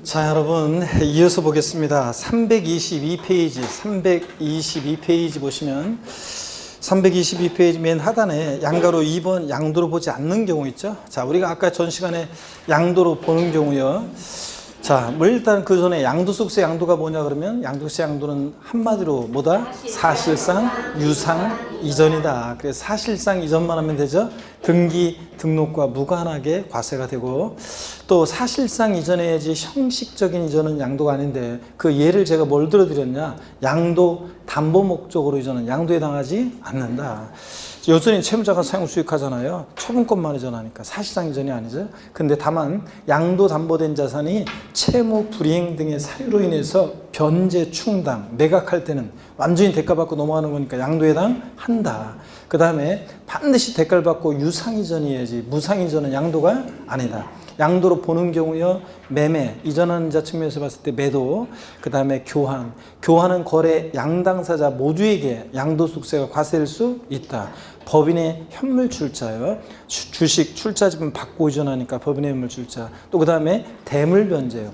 자, 여러분 이어서 보겠습니다. 322페이지 보시면 322페이지 맨 하단에 양가로 2번 양도로 보지 않는 경우 있죠. 자, 우리가 아까 전 시간에 양도로 보는 경우요. 자, 뭐 일단 그 전에 양도속세 양도가 뭐냐 그러면 양도속세 양도는 한마디로 뭐다? 사실상 유상 이전이다. 그래서 사실상 이전만 하면 되죠. 등기 등록과 무관하게 과세가 되고, 또 사실상 이전해야지 형식적인 이전은 양도가 아닌데, 그 예를 제가 뭘 들어드렸냐? 양도 담보 목적으로 이전은 양도에 해당하지 않는다. 여전히 채무자가 사용 수익하잖아요. 처분권만 이전하니까 사실상 이전이 아니죠. 근데 다만 양도 담보된 자산이 채무 불이행 등의 사유로 인해서 변제 충당 매각할 때는 완전히 대가받고 넘어가는 거니까 양도에 해당한다. 그 다음에 반드시 대가를 받고 유상 이전이어야지 무상 이전은 양도가 아니다. 양도로 보는 경우요, 매매, 이전하는 자 측면에서 봤을 때 매도, 그 다음에 교환은 거래 양당사자 모두에게 양도속세가 과세될 수 있다. 법인의 현물 출자요, 주식 출자지분 받고 이전하니까 법인의 현물 출자, 또 그 다음에 대물 변제요,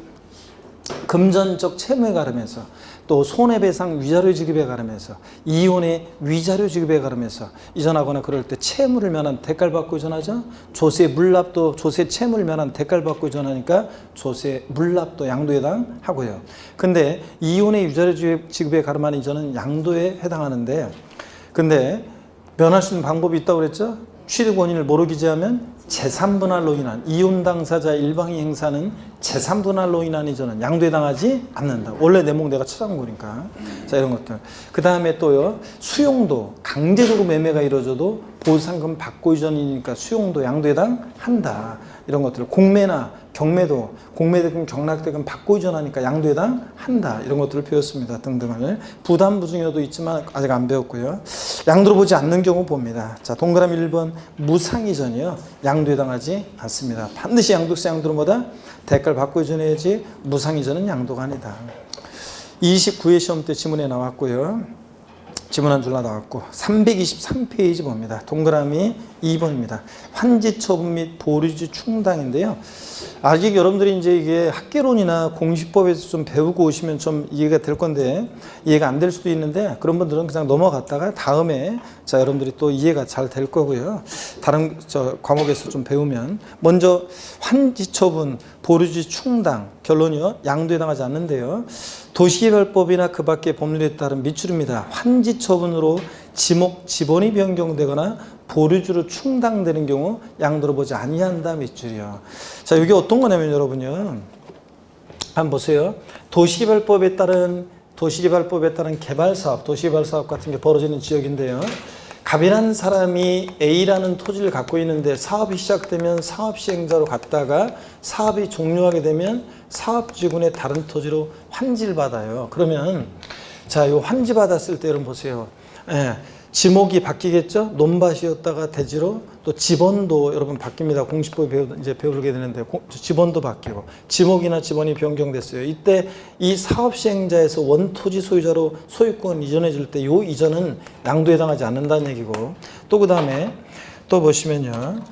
금전적 채무에 가름해서, 또 손해배상 위자료 지급에 가름해서, 이혼의 위자료 지급에 가름해서 이전하거나 그럴 때 채무를 면한 대가를 받고 이전하죠. 조세 물납도 조세 채무를 면한 대가를 받고 이전하니까 조세 물납도 양도에 해당하고요. 근데 이혼의 위자료 지급에 가름하는 이전은 양도에 해당하는데, 근데 면할 수 있는 방법이 있다고 그랬죠. 취득 원인을 뭐로 기재하면 재산분할로 인한, 이혼 당사자 일방의 행사는 재산분할로 인한 이전은 양도에 해당하지 않는다. 원래 내목 내가 찾아온 거니까. 자, 이런 것들. 그 다음에 또요, 수용도, 강제적으로 매매가 이루어져도 보상금 받고 이전이니까 수용도 양도에 해당한다. 이런 것들. 공매나 경매도, 공매대금 경락대금 받고 이전하니까 양도에 해당한다. 이런 것들을 배웠습니다. 등등을. 부담부증여도 있지만 아직 안 배웠고요. 양도로 보지 않는 경우 봅니다. 자, 동그라미 1번 무상이전이요, 양도에 해당하지 않습니다. 반드시 양도세 양도는 뭐다? 대가를 받고 이전해야지 무상이전은 양도가 아니다. 29회 시험 때 지문에 나왔고요. 지문 한 줄 나왔고, 323페이지 봅니다. 동그라미 2번입니다. 환지처분 및 보류지 충당인데요. 아직 여러분들이 이제 이게 학계론이나 공시법에서 좀 배우고 오시면 좀 이해가 될 건데, 이해가 안 될 수도 있는데, 그런 분들은 그냥 넘어갔다가 다음에 자, 여러분들이 또 이해가 잘 될 거고요. 다른 과목에서 좀 배우면, 먼저 환지처분, 보류지 충당, 결론이요, 양도에 해당하지 않는데요. 도시개발법이나 그 밖의 법률에 따른 미출입니다. 환지처분으로 지목 지번이 변경되거나 보류주로 충당되는 경우 양도로 보지 아니한다. 미출이요. 자, 이게 어떤 거냐면 여러분요, 한번 보세요. 도시개발법에 따른 개발사업, 도시개발사업 같은 게 벌어지는 지역인데요. 갑이라는 사람이 A라는 토지를 갖고 있는데 사업이 시작되면 사업 시행자로 갔다가 사업이 종료하게 되면 사업지구의 다른 토지로 환지를 받아요. 그러면 자, 이 환지 받았을 때 여러분 보세요. 예, 지목이 바뀌겠죠? 논밭이었다가 대지로, 또 지번도 여러분 바뀝니다. 공시법에 이제 배우게 되는데 지번도 바뀌고, 지목이나 지번이 변경됐어요. 이때 이 사업 시행자에서 원토지 소유자로 소유권 이전해 줄 때 이 이전은 양도에 해당하지 않는다는 얘기고, 또 그 다음에 또 보시면요,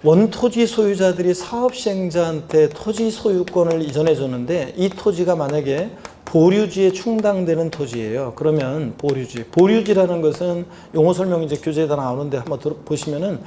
원토지 소유자들이 사업 시행자한테 토지 소유권을 이전해 줬는데 이 토지가 만약에 보류지에 충당되는 토지예요. 그러면 보류지라는 것은 용어 설명 이제 교재에다 나오는데 한번 보시면은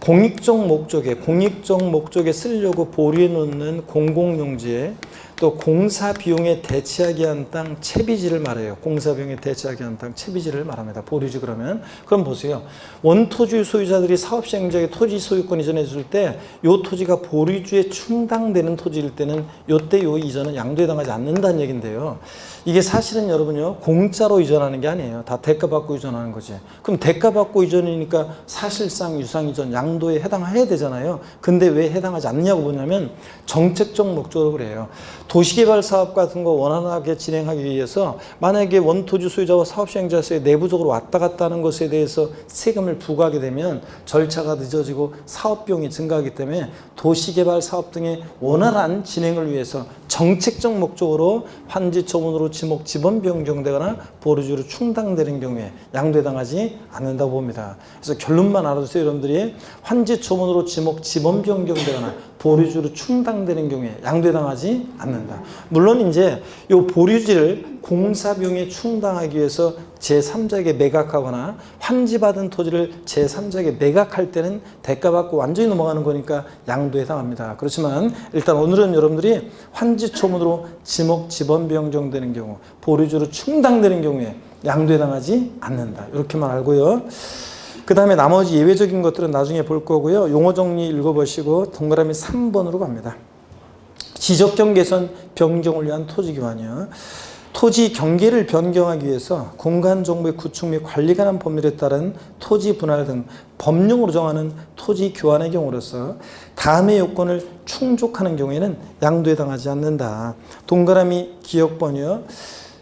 공익적 목적에 쓰려고 보류해 놓는 공공용지에, 또 공사 비용에 대체하기 위한 땅 채비지를 말해요. 공사 비용에 대체하기 위한 땅 채비지를 말합니다. 보류지 그러면. 그럼 보세요. 원토지 소유자들이 사업 시행자에게 토지 소유권 이전해 줄 때 이 토지가 보류지에 충당되는 토지일 때는 이때 이 이전은 양도에 해당하지 않는다는 얘기인데요. 이게 사실은 여러분요, 공짜로 이전하는 게 아니에요. 다 대가 받고 이전하는 거지. 그럼 대가 받고 이전이니까 사실상 유상 이전 양도에 해당해야 되잖아요. 근데 왜 해당하지 않냐고 보냐면 정책적 목적으로 그래요. 도시개발 사업 같은 거 원활하게 진행하기 위해서 만약에 원토지 소유자와 사업 시행자 사이에 내부적으로 왔다 갔다 하는 것에 대해서 세금을 부과하게 되면 절차가 늦어지고 사업 비용이 증가하기 때문에 도시개발 사업 등의 원활한 진행을 위해서 정책적 목적으로 환지 처분으로 지목 지번 변경되거나 보류주로 충당되는 경우에 양도에 해당하지 않는다고 봅니다. 그래서 결론만 알아두세요. 여러분들이 환지초문으로 지목 지번 변경되거나 보류지로 충당되는 경우에 양도당하지 않는다. 물론 이제 이 보류지를 공사비용에 충당하기 위해서 제3자에게 매각하거나 환지받은 토지를 제3자에게 매각할 때는 대가받고 완전히 넘어가는 거니까 양도에 해당합니다. 그렇지만 일단 오늘은 여러분들이 환지초문으로 지목 지번 변경되는 경우, 보류지로 충당되는 경우에 양도에 해당하지 않는다. 이렇게만 알고요. 그 다음에 나머지 예외적인 것들은 나중에 볼 거고요. 용어 정리 읽어보시고 동그라미 3번으로 갑니다. 지적경 개선 변경을 위한 토지 교환이요. 토지 경계를 변경하기 위해서 공간 정보의 구축 및 관리에 관한 법률에 따른 토지 분할 등 법령으로 정하는 토지 교환의 경우로서 다음의 요건을 충족하는 경우에는 양도에 해당하지 않는다. 동그라미 기억번이요.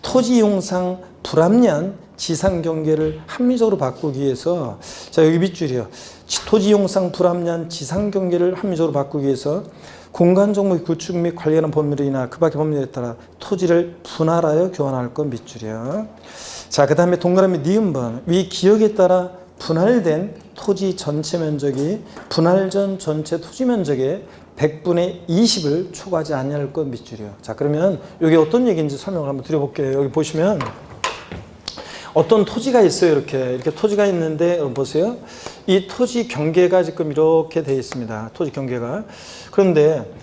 토지 이용상 불합리한 지상 경계를 합리적으로 바꾸기 위해서, 자 여기 밑줄이요. 토지 이용상 불합리한 지상 경계를 합리적으로 바꾸기 위해서 공간 정보의 구축 및 관리에 관한 법률이나 그 밖의 법률에 따라 토지를 분할하여 교환할 것 밑줄이요. 자, 그 다음에 동그라미 니은번. 위 기역에 따라 분할된 토지 전체 면적이 분할 전 전체 토지 면적의 100분의 20을 초과하지 아니할 것 밑줄이요. 자, 그러면 이게 어떤 얘기인지 설명을 한번 드려볼게요. 여기 보시면 어떤 토지가 있어요. 이렇게 토지가 있는데 보세요. 이 토지 경계가 지금 이렇게 되어 있습니다. 토지 경계가. 그런데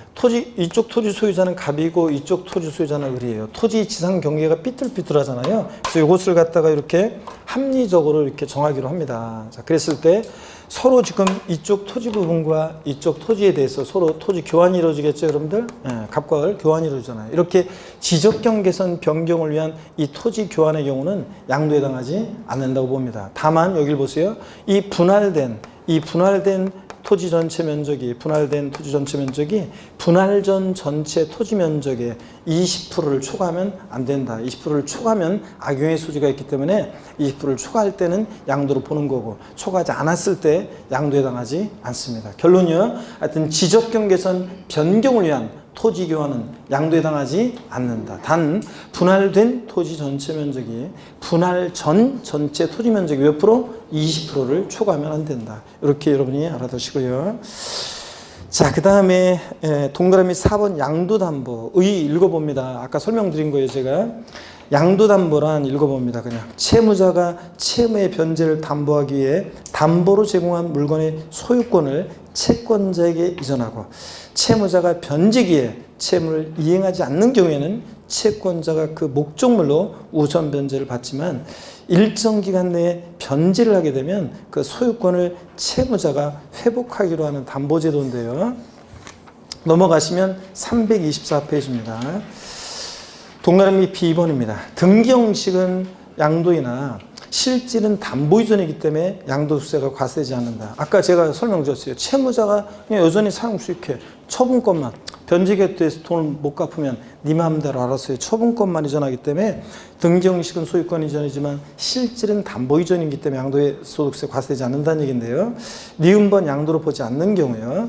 이쪽 토지 소유자는 갑이고 이쪽 토지 소유자는 을이에요. 토지 지상 경계가 삐뚤삐뚤하잖아요. 그래서 이것을 갖다가 이렇게 합리적으로 이렇게 정하기로 합니다. 자, 그랬을 때 서로 지금 이쪽 토지 부분과 이쪽 토지에 대해서 서로 토지 교환이 이루어지겠죠, 여러분들? 예, 갑과 을 교환이 이루어지잖아요. 이렇게 지적경 개선 변경을 위한 이 토지 교환의 경우는 양도에 해당하지 않는다고 봅니다. 다만 여기를 보세요. 이 분할된 토지 전체 면적이 분할 전 전체 토지 면적의 20%를 초과하면 안 된다. 20%를 초과하면 악용의 소지가 있기 때문에 20%를 초과할 때는 양도로 보는 거고 초과하지 않았을 때 양도에 해당하지 않습니다. 결론이요. 하여튼 지적경 개선 변경을 위한 토지 교환은 양도에 해당하지 않는다. 단 분할된 토지 전체 면적이 분할 전 전체 토지 면적이 몇 프로? 20%를 초과하면 안 된다. 이렇게 여러분이 알아두시고요. 자, 그 다음에 동그라미 4번 양도담보 의 읽어봅니다. 아까 설명드린 거예요, 제가. 양도담보란 읽어봅니다. 그냥 채무자가 채무의 변제를 담보하기 위해 담보로 제공한 물건의 소유권을 채권자에게 이전하고 채무자가 변제기에 채무를 이행하지 않는 경우에는 채권자가 그 목적물로 우선 변제를 받지만 일정 기간 내에 변제를 하게 되면 그 소유권을 채무자가 회복하기로 하는 담보제도인데요. 넘어가시면 324페이지입니다. 동그라미 B번입니다. 등기 형식은 양도이나 실질은 담보 이전이기 때문에 양도소득세가 과세되지 않는다. 아까 제가 설명드렸어요. 채무자가 그냥 여전히 사용 수익해. 처분권만 변제기에 대해서 돈을 못 갚으면 네 마음대로 알았어요. 처분권만 이전하기 때문에 등기 형식은 소유권 이전이지만 실질은 담보 이전이기 때문에 양도의 소득세 과세되지 않는다는 얘기인데요. 니은번 양도로 보지 않는 경우요.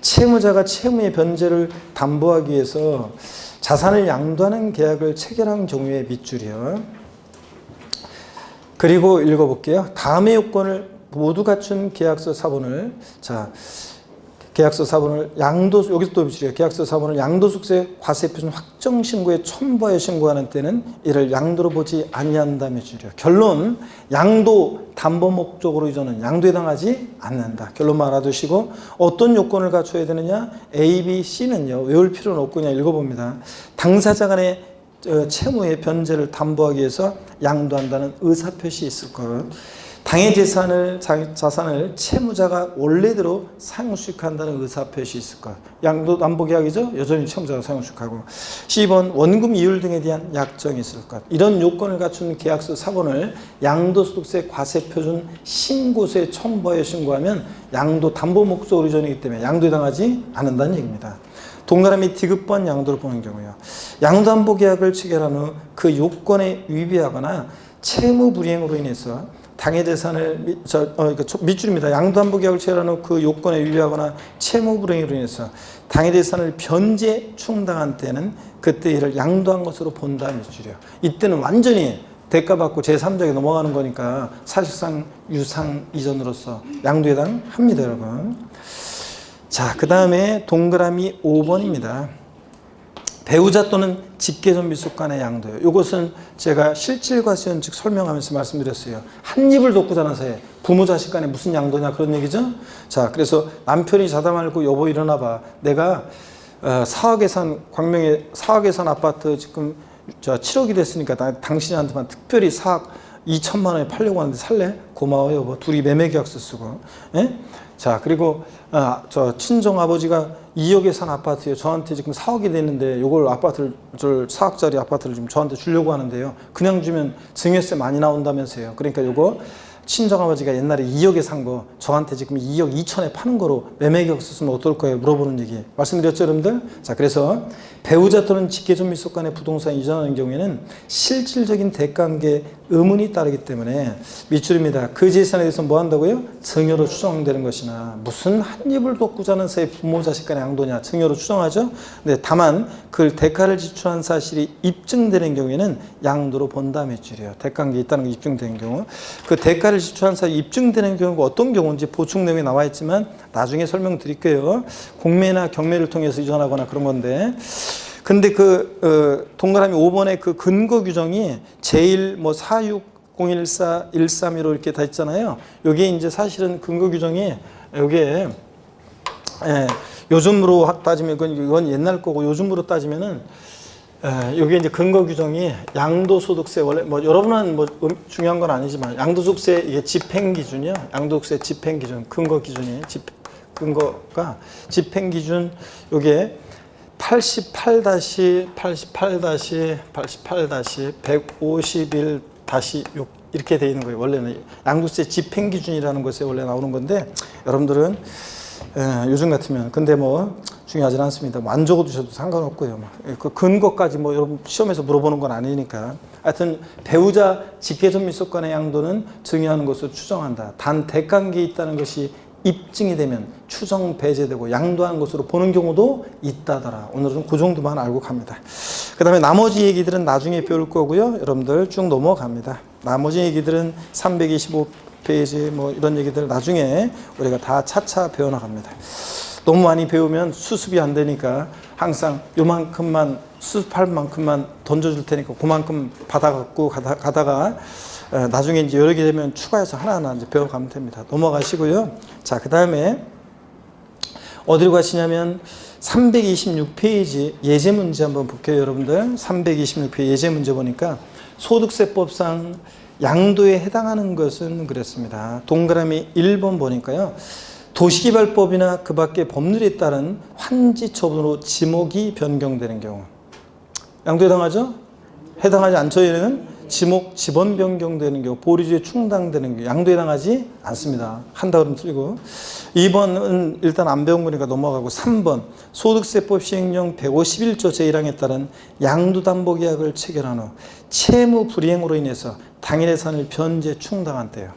채무자가 채무의 변제를 담보하기 위해서 자산을 양도하는 계약을 체결한 경우의 밑줄이요. 그리고 읽어볼게요. 다음의 요건을 모두 갖춘 계약서 사본을, 자, 계약서 사본을 여기서 또 밑줄이에요. 계약서 사본을 양도소득세 과세 표준 확정 신고에 첨부하여 신고하는 때는 이를 양도로 보지 아니한다 밑줄이에요. 결론, 양도 담보 목적으로 이전은 양도에 해당하지 않는다. 결론만 알아두시고 어떤 요건을 갖춰야 되느냐? A, B, C는요. 외울 필요는 없고 그냥 읽어봅니다. 당사자 간의 채무의 변제를 담보하기 위해서 양도한다는 의사표시 있을 것. 당해 자산을 채무자가 원래대로 사용수익한다는 의사표시 있을 것. 양도담보계약이죠. 여전히 채무자가 사용수익하고. C번 원금 이율 등에 대한 약정이 있을 것. 이런 요건을 갖춘 계약서 사본을 양도소득세 과세표준 신고서에 첨부하여 신고하면 양도담보 목적으로 이전이기 때문에 양도에 해당하지 않는다는 얘기입니다. 동그라미 D급번 양도를 보는 경우요. 양도담보 계약을 체결한 후 그 요건에 위배하거나 채무 불이행으로 인해서 당해 재산을 밑줄입니다. 양도담보 계약을 체결한 후 그 요건에 위배하거나 채무 불이행으로 인해서 당해 재산을 변제 충당한 때는 그때 이를 양도한 것으로 본다 밑줄이요. 이때는 완전히 대가받고 제3자에게 넘어가는 거니까 사실상 유상 이전으로서 양도에 해당합니다, 여러분. 자, 그 다음에 동그라미 5번입니다. 배우자 또는 직계존 미속 간의 양도요. 이것은 제가 실질과시연 즉 설명하면서 말씀드렸어요. 한 입을 돕고 자는 사이에 부모 자식 간에 무슨 양도냐 그런 얘기죠. 자, 그래서 남편이 자다 말고 여보 일어나 봐. 내가 사억에 산 광명에 사억에 산 아파트 지금 7억이 됐으니까 당신한테만 특별히 4억 2천만 원에 팔려고 하는데 살래? 고마워요 여보. 둘이 매매 계약서 쓰고. 예? 자, 그리고 저 친정 아버지가 2억에 산 아파트에 저한테 지금 4억이 됐는데 요걸 아파트를 4억짜리 아파트를 좀 저한테 주려고 하는데요. 그냥 주면 증여세 많이 나온다면서요. 그러니까 요거 친정 아버지가 옛날에 2억에 산 거 저한테 지금 2억 2천에 파는 거로 매매 계약서 쓰면 어떨 거예요? 물어보는 얘기 말씀드렸죠, 여러분들? 자, 그래서 배우자 또는 직계존 미속 간의 부동산 이전하는 경우에는 실질적인 대가관계 의문이 따르기 때문에 밑줄입니다. 그 재산에 대해서 뭐 한다고요? 증여로 추정되는 것이나 무슨 한 입을 돕고 자는 사이 부모 자식 간의 양도냐 증여로 추정하죠. 네, 다만 그 대가를 지출한 사실이 입증되는 경우에는 양도로 본다 밑줄이에요. 대가관계 있다는 게 입증되는 경우. 그 대가를 지출한 사실이 입증되는 경우가 어떤 경우인지 보충 내용에 나와 있지만 나중에 설명드릴게요. 공매나 경매를 통해서 이전하거나 그런 건데. 근데 동그라미 5번의 그 근거 규정이 제1 뭐 46014131 131로 이렇게 다 있잖아요. 요게 이제 사실은 근거 규정이 요게 요즘으로 따지면 이건 옛날 거고 요즘으로 따지면은 요게 이제 근거 규정이 양도소득세 원래 뭐 여러분은 뭐 중요한 건 아니지만 양도소득세 이게 집행 기준이요. 양도소득세 집행 기준 근거 기준이 근거가 집행 기준 요게 88-151-6 이렇게 돼 있는 거예요. 원래는 양도세 집행 기준이라는 것에 원래 나오는 건데 여러분들은 요즘 같으면 근데 뭐 중요하진 않습니다. 뭐 안 적어두셔도 상관없고요. 그 근거까지 뭐 여러분 시험에서 물어보는 건 아니니까. 하여튼 배우자 직계존 미속 간의 양도는 증여하는 것으로 추정한다. 단 대가관계에 있다는 것이 입증이 되면 추정 배제되고 양도한 것으로 보는 경우도 있다더라. 오늘은 그 정도만 알고 갑니다. 그 다음에 나머지 얘기들은 나중에 배울 거고요. 여러분들 쭉 넘어갑니다. 나머지 얘기들은 325페이지 뭐 이런 얘기들 나중에 우리가 다 차차 배워나갑니다. 너무 많이 배우면 수습이 안 되니까 항상 요만큼만 수습할 만큼만 던져줄 테니까 그만큼 받아갖고 가다가 나중에 이제 여러 개 되면 추가해서 하나하나 이제 배워가면 됩니다. 넘어가시고요. 자, 그 다음에 어디로 가시냐면 326페이지 예제 문제 한번 볼게요, 여러분들. 326페이지 예제 문제 보니까 소득세법상 양도에 해당하는 것은 그랬습니다. 동그라미 1번 보니까요. 도시개발법이나 그 밖의 법률에 따른 환지 처분으로 지목이 변경되는 경우. 양도에 해당하죠? 해당하지 않죠, 얘는? 지목, 지번 변경되는 경우, 보류주에 충당되는 경우, 양도에 해당하지 않습니다. 한다 그러면 틀리고. 2번은 일단 안 배운 거니까 넘어가고 3번 소득세법 시행령 151조 제1항에 따른 양도담보계약을 체결한 후 채무 불이행으로 인해서 당일 예산을 변제 충당한 때요.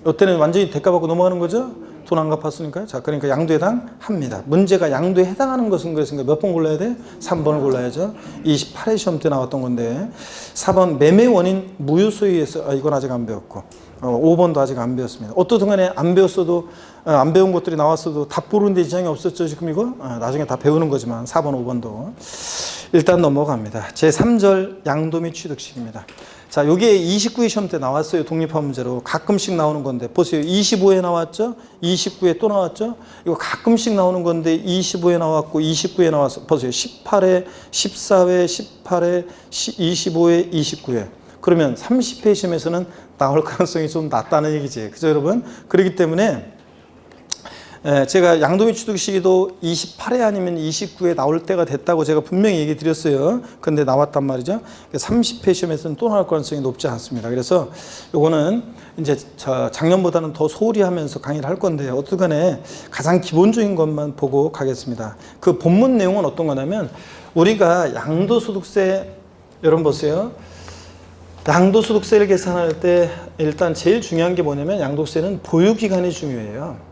이때는 완전히 대가받고 넘어가는 거죠? 돈 안 갚았으니까요. 자, 그러니까 양도에 해당합니다. 문제가 양도에 해당하는 것은 그랬으니까 몇 번 골라야 돼? 3번을 골라야죠. 28회 시험 때 나왔던 건데 4번 매매 원인 무효 소유에서 이건 아직 안 배웠고 5번도 아직 안 배웠습니다. 어떻든 간에 안 배웠어도 안 배운 것들이 나왔어도 다 보는데 지장이 없었죠. 지금 이거 나중에 다 배우는 거지만 4번 5번도 일단 넘어갑니다. 제3절 양도 및 취득식입니다. 자, 요게 29회 시험 때 나왔어요. 독립화 문제로. 가끔씩 나오는 건데. 보세요. 25에 나왔죠? 29에 또 나왔죠? 이거 가끔씩 나오는 건데 25에 나왔고 29에 나왔어. 보세요. 18회, 14회, 18회, 25회, 29회. 그러면 30회 시험에서는 나올 가능성이 좀 낮다는 얘기지. 그죠, 여러분? 그렇기 때문에 제가 양도 및 취득 시기도 28회 아니면 29회 나올 때가 됐다고 제가 분명히 얘기 드렸어요. 근데 나왔단 말이죠. 30회 시험에서는 또 나올 가능성이 높지 않습니다. 그래서 요거는 이제 작년보다는 더 소홀히 하면서 강의를 할 건데 어떻든 간에 가장 기본적인 것만 보고 가겠습니다. 그 본문 내용은 어떤 거냐면 우리가 양도소득세 여러분 보세요. 양도소득세를 계산할 때 일단 제일 중요한 게 뭐냐면 양도세는 보유기간이 중요해요.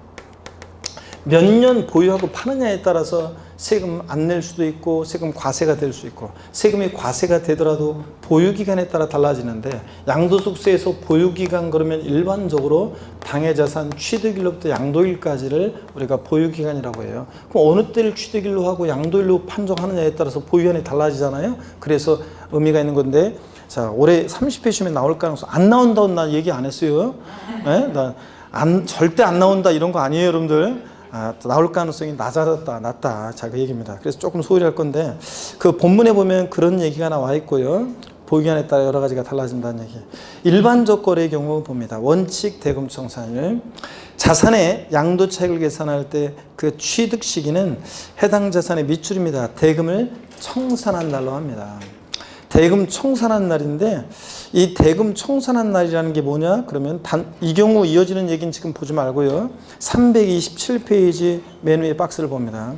몇 년 보유하고 파느냐에 따라서 세금 안 낼 수도 있고 세금 과세가 될 수 있고 세금이 과세가 되더라도 보유기간에 따라 달라지는데 양도소득세에서 보유기간 그러면 일반적으로 당해자산 취득일로부터 양도일까지를 우리가 보유기간이라고 해요. 그럼 어느 때를 취득일로 하고 양도일로 판정하느냐에 따라서 보유기간이 달라지잖아요. 그래서 의미가 있는 건데 자 올해 30회 시험에 나올 가능성 안 나온다고 난 얘기 안 했어요. 네? 절대 안 나온다 이런 거 아니에요 여러분들. 나올 가능성이 낮다 자 그 얘기입니다. 그래서 조금 소홀히 할 건데 그 본문에 보면 그런 얘기가 나와 있고요. 보유기간에 따라 여러 가지가 달라진다는 얘기. 일반적 거래의 경우 봅니다. 원칙 대금 청산일. 자산의 양도 차익을 계산할 때 그 취득 시기는 해당 자산의 밑줄입니다. 대금을 청산한 날로 합니다. 대금 청산한 날인데 이 대금 청산한 날이라는 게 뭐냐? 그러면 이 경우 이어지는 얘기는 지금 보지 말고요. 327페이지 맨 위에 박스를 봅니다.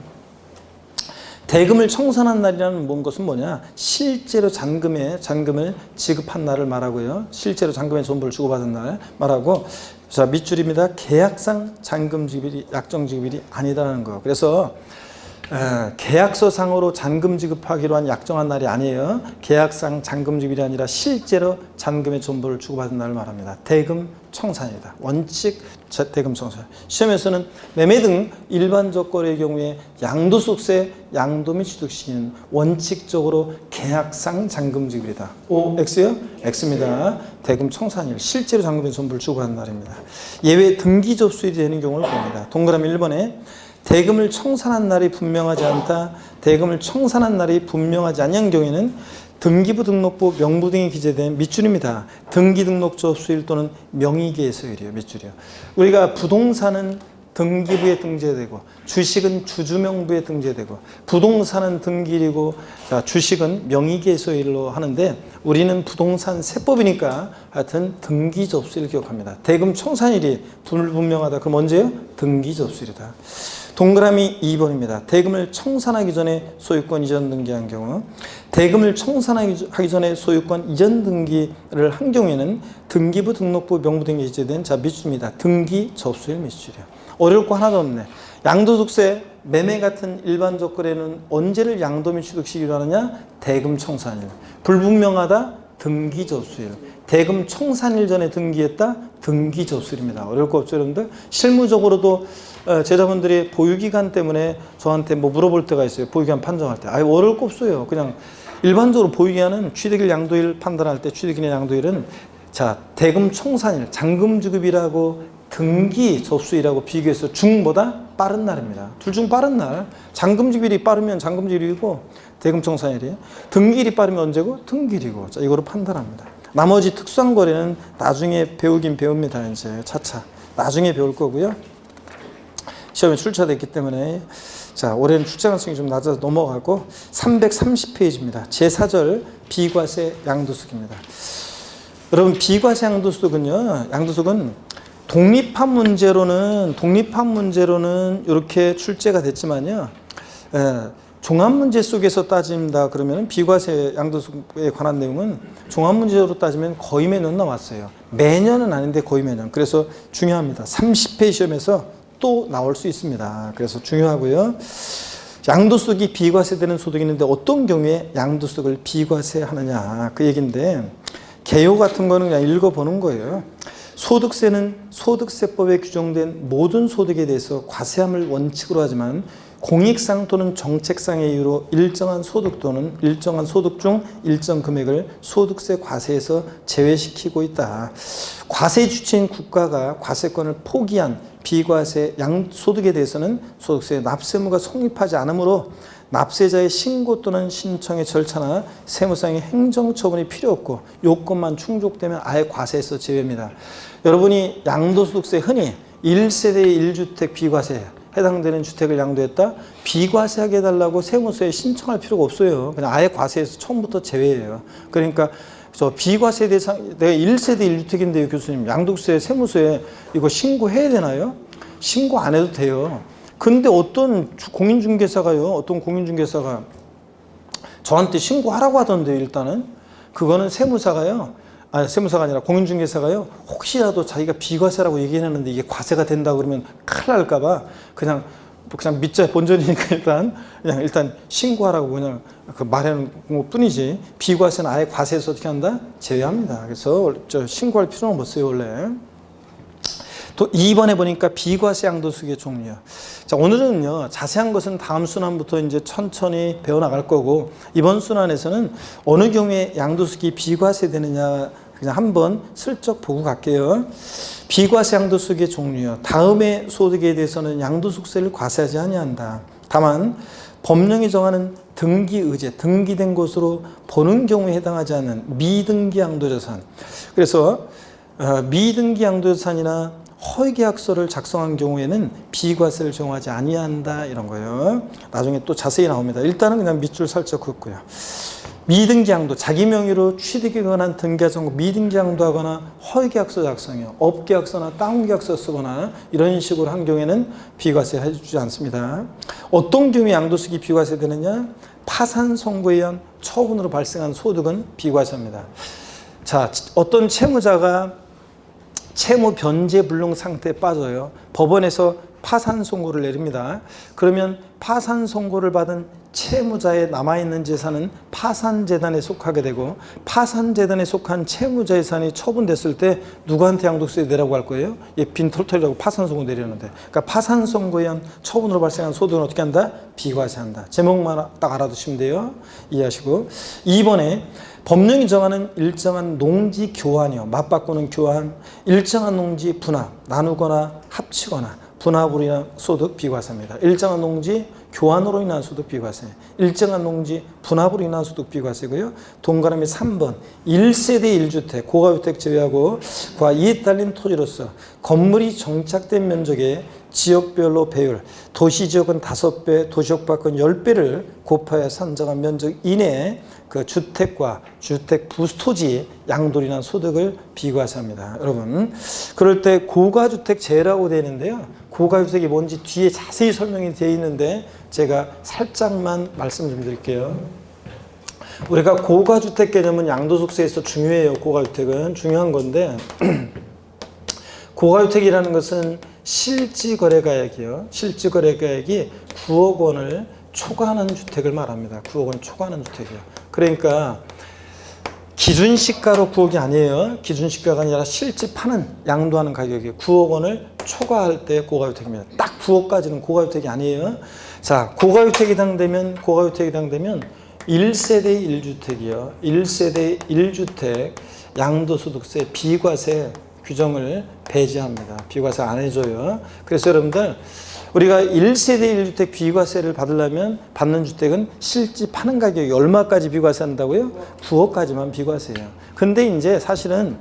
대금을 청산한 날이라는 것은 뭐냐? 실제로 잔금을 지급한 날을 말하고요. 실제로 잔금의 전부를 주고받은 날 말하고 자 밑줄입니다. 계약상 잔금 지급일이 약정 지급일이 아니다라는 거. 그래서 계약서상으로 잔금 지급하기로 한 약정한 날이 아니에요. 계약상 잔금 지급이 아니라 실제로 잔금의 전부를 주고받은 날을 말합니다. 대금 청산이다. 원칙 대금 청산. 시험에서는 매매 등 일반적 거래의 경우에 양도소득세 양도 및 취득 시기는 원칙적으로 계약상 잔금 지급이다. O, X요? X입니다. 대금 청산일. 실제로 잔금의 전부를 주고받은 날입니다. 예외 등기 접수일이 되는 경우를 봅니다. 동그라미 1번에 대금을 청산한 날이 분명하지 않다. 대금을 청산한 날이 분명하지 않은 경우에는 등기부 등록부 명부 등이 기재된 밑줄입니다. 등기 등록 접수일 또는 명의계에서일이요. 밑줄이요. 우리가 부동산은 등기부에 등재되고 주식은 주주명부에 등재되고 부동산은 등기일이고 주식은 명의계에서일로 하는데 우리는 부동산 세법이니까 하여튼 등기 접수일 기억합니다. 대금 청산일이 불분명하다. 그럼 언제요? 등기 접수일이다. 동그라미 2번입니다. 대금을 청산하기 전에 소유권 이전 등기한 경우 대금을 청산하기 전에 소유권 이전 등기를 한 경우에는 등기부 등록부 명부 등기 기재된 자 밑줄입니다. 등기 접수일 밑줄이요. 어려울 거 하나도 없네. 양도소득세 매매 같은 일반적 거래는 언제를 양도 및 취득 시기로 하느냐? 대금 청산일. 불분명하다? 등기 접수일. 대금 청산일 전에 등기했다? 등기 접수일입니다. 어려울 거 없죠 여러분들? 실무적으로도 제자분들이 보유기간 때문에 저한테 뭐 물어볼 때가 있어요. 보유기간 판정할 때. 어려울 거 없어요. 그냥 일반적으로 보유기간은 취득일 양도일 판단할 때 취득일의 양도일은 자 대금 청산일 잔금 지급이라고 등기 접수일하고 비교해서 중보다 빠른 날입니다. 둘 중 빠른 날. 잔금 지급일이 빠르면 잔금 지급일이고 대금 청산일이 등기일이 빠르면 언제고? 등기일이고. 자 이거로 판단합니다. 나머지 특수한 거래는 나중에 배우긴 배웁니다. 이제 차차 나중에 배울 거고요. 시험에 출제됐기 때문에 자 올해는 출제 가능성이 좀 낮아서 넘어가고 330페이지입니다. 제4절 비과세 양도소득입니다. 여러분 비과세 양도소득은 독립한 문제로는 이렇게 출제가 됐지만요. 종합문제 속에서 따진다 그러면 비과세 양도소득에 관한 내용은 종합문제로 따지면 거의 매년 나왔어요. 매년은 아닌데 거의 매년. 그래서 중요합니다. 30회 시험에서 또 나올 수 있습니다. 그래서 중요하고요. 양도소득이 비과세되는 소득이 있는데 어떤 경우에 양도소득을 비과세하느냐 그 얘기인데 개요 같은 거는 그냥 읽어보는 거예요. 소득세는 소득세법에 규정된 모든 소득에 대해서 과세함을 원칙으로 하지만 공익상 또는 정책상의 이유로 일정한 소득 또는 일정한 소득 중 일정 금액을 소득세 과세에서 제외시키고 있다. 과세 주체인 국가가 과세권을 포기한 비과세 양소득에 대해서는 소득세 납세무가 성립하지 않으므로 납세자의 신고 또는 신청의 절차나 세무상의 행정처분이 필요 없고 요건만 충족되면 아예 과세에서 제외입니다. 여러분이 양도소득세 흔히 1세대 1주택 비과세 해당되는 주택을 양도했다? 비과세하게 해달라고 세무서에 신청할 필요가 없어요. 그냥 아예 과세에서 처음부터 제외예요. 그러니까 저 비과세 대상, 내가 1세대 1주택인데요, 교수님. 양도세 세무서에 이거 신고해야 되나요? 신고 안 해도 돼요. 근데 어떤 공인중개사가 저한테 신고하라고 하던데요, 일단은. 그거는 세무사가 아니라 공인중개사가요, 혹시라도 자기가 비과세라고 얘기했는데 이게 과세가 된다 그러면 큰일 날까봐 그냥 그냥 밑자 본전이니까 일단 신고하라고 그냥 그 말하는 것 뿐이지, 비과세는 아예 과세에서 어떻게 한다? 제외합니다. 그래서 신고할 필요는 없어요, 원래. 또 2번에 보니까 비과세 양도소득의 종류. 자, 오늘은요, 자세한 것은 다음 순환부터 이제 천천히 배워나갈 거고, 이번 순환에서는 어느 경우에 양도소득이 비과세되느냐 그냥 한번 슬쩍 보고 갈게요. 비과세 양도소득의 종류요. 다음의 소득에 대해서는 양도소득세를 과세하지 아니한다. 다만 법령이 정하는 등기의제, 등기된 것으로 보는 경우에 해당하지 않는 미등기 양도자산. 그래서 미등기 양도자산이나 허위계약서를 작성한 경우에는 비과세를 적용하지 아니한다, 이런 거예요. 나중에 또 자세히 나옵니다. 일단은 그냥 밑줄 살짝 긋고요. 미등기 양도, 자기 명의로 취득에 관한 등기하자고 미등기 양도하거나 허위계약서 작성이요, 업계약서나 다운계약서 쓰거나 이런 식으로 한 경우에는 비과세 해주지 않습니다. 어떤 경우에 양도소득이 비과세되느냐? 파산 선고에 의한 처분으로 발생한 소득은 비과세입니다. 자, 어떤 채무자가 채무 변제 불능 상태에 빠져요. 법원에서 파산 선고를 내립니다. 그러면 파산 선고를 받은 채무자의 남아있는 재산은 파산재단에 속하게 되고, 파산재단에 속한 채무자 재산이 처분됐을 때 누구한테 양도세 내라고 할 거예요? 빈털털이라고 파산 선고 내렸는데, 그러니까 파산 선고에 의한 처분으로 발생한 소득은 어떻게 한다? 비과세한다. 제목만 딱 알아두시면 돼요. 이해하시고. 2번에 법령이 정하는 일정한 농지 교환이요, 맞바꾸는 교환, 일정한 농지 분합, 나누거나 합치거나 분합으로 인한 소득 비과세입니다. 일정한 농지 교환으로 인한 소득 비과세, 일정한 농지 분합으로 인한 소득 비과세고요. 동그라미 3번 1세대 1주택 고가주택 제외하고 그와 이에 딸린 토지로서 건물이 정착된 면적의 지역별로 배율, 도시지역은 5배, 도시역 밖은 10배를 곱하여 산정한 면적 이내에 그 주택과 주택 부수토지 양도인한 소득을 비과세합니다. 여러분, 그럴 때 고가주택 제라고 되어 있는데요, 고가주택이 뭔지 뒤에 자세히 설명이 되어 있는데 제가 살짝만 말씀 좀 드릴게요. 우리가 고가주택 개념은 양도소득세에서 중요해요. 고가주택은 중요한 건데 고가주택이라는 것은 실지거래가액이요, 실지거래가액이 9억 원을 초과하는 주택을 말합니다. 9억 원 초과하는 주택이요. 그러니까 기준시가로 9억이 아니에요. 기준시가가 아니라 실제 파는, 양도하는 가격이 9억 원을 초과할 때 고가주택입니다. 딱 9억까지는 고가주택이 아니에요. 자, 고가주택이 해당되면 1세대 1주택이요, 1세대 1주택 양도소득세 비과세 규정을 배제합니다. 비과세 안 해줘요. 그래서 여러분들, 우리가 1세대 1주택 비과세를 받으려면 받는 주택은 실제 파는 가격이 얼마까지 비과세 한다고요? 9억까지만 비과세예요. 근데 이제 사실은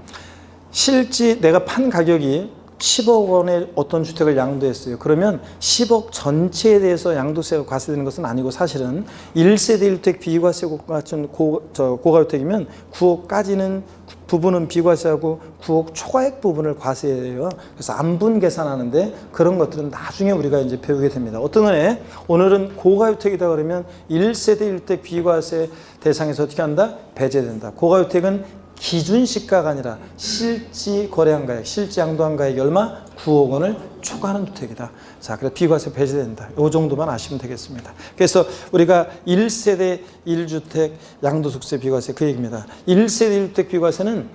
실제 내가 판 가격이 10억 원의 어떤 주택을 양도했어요. 그러면 10억 전체에 대해서 양도세가 과세되는 것은 아니고, 사실은 1세대 1주택 비과세 같은 고가주택이면 9억까지는 부분은 비과세하고 9억 초과액 부분을 과세해요. 그래서 안분 계산하는데 그런 것들은 나중에 우리가 이제 배우게 됩니다. 어떤 거에 오늘은 고가주택이다 그러면 1세대 1주택 비과세 대상에서 어떻게 한다? 배제된다. 고가주택은 기준시가가 아니라 실지 거래한 가액, 실지 양도한 가액이 얼마? 9억 원을 초과하는 주택이다. 자, 그래서 비과세 배제된다. 이 정도만 아시면 되겠습니다. 그래서 우리가 1세대 1주택 양도소득세 비과세 그 얘기입니다. 1세대 1주택 비과세는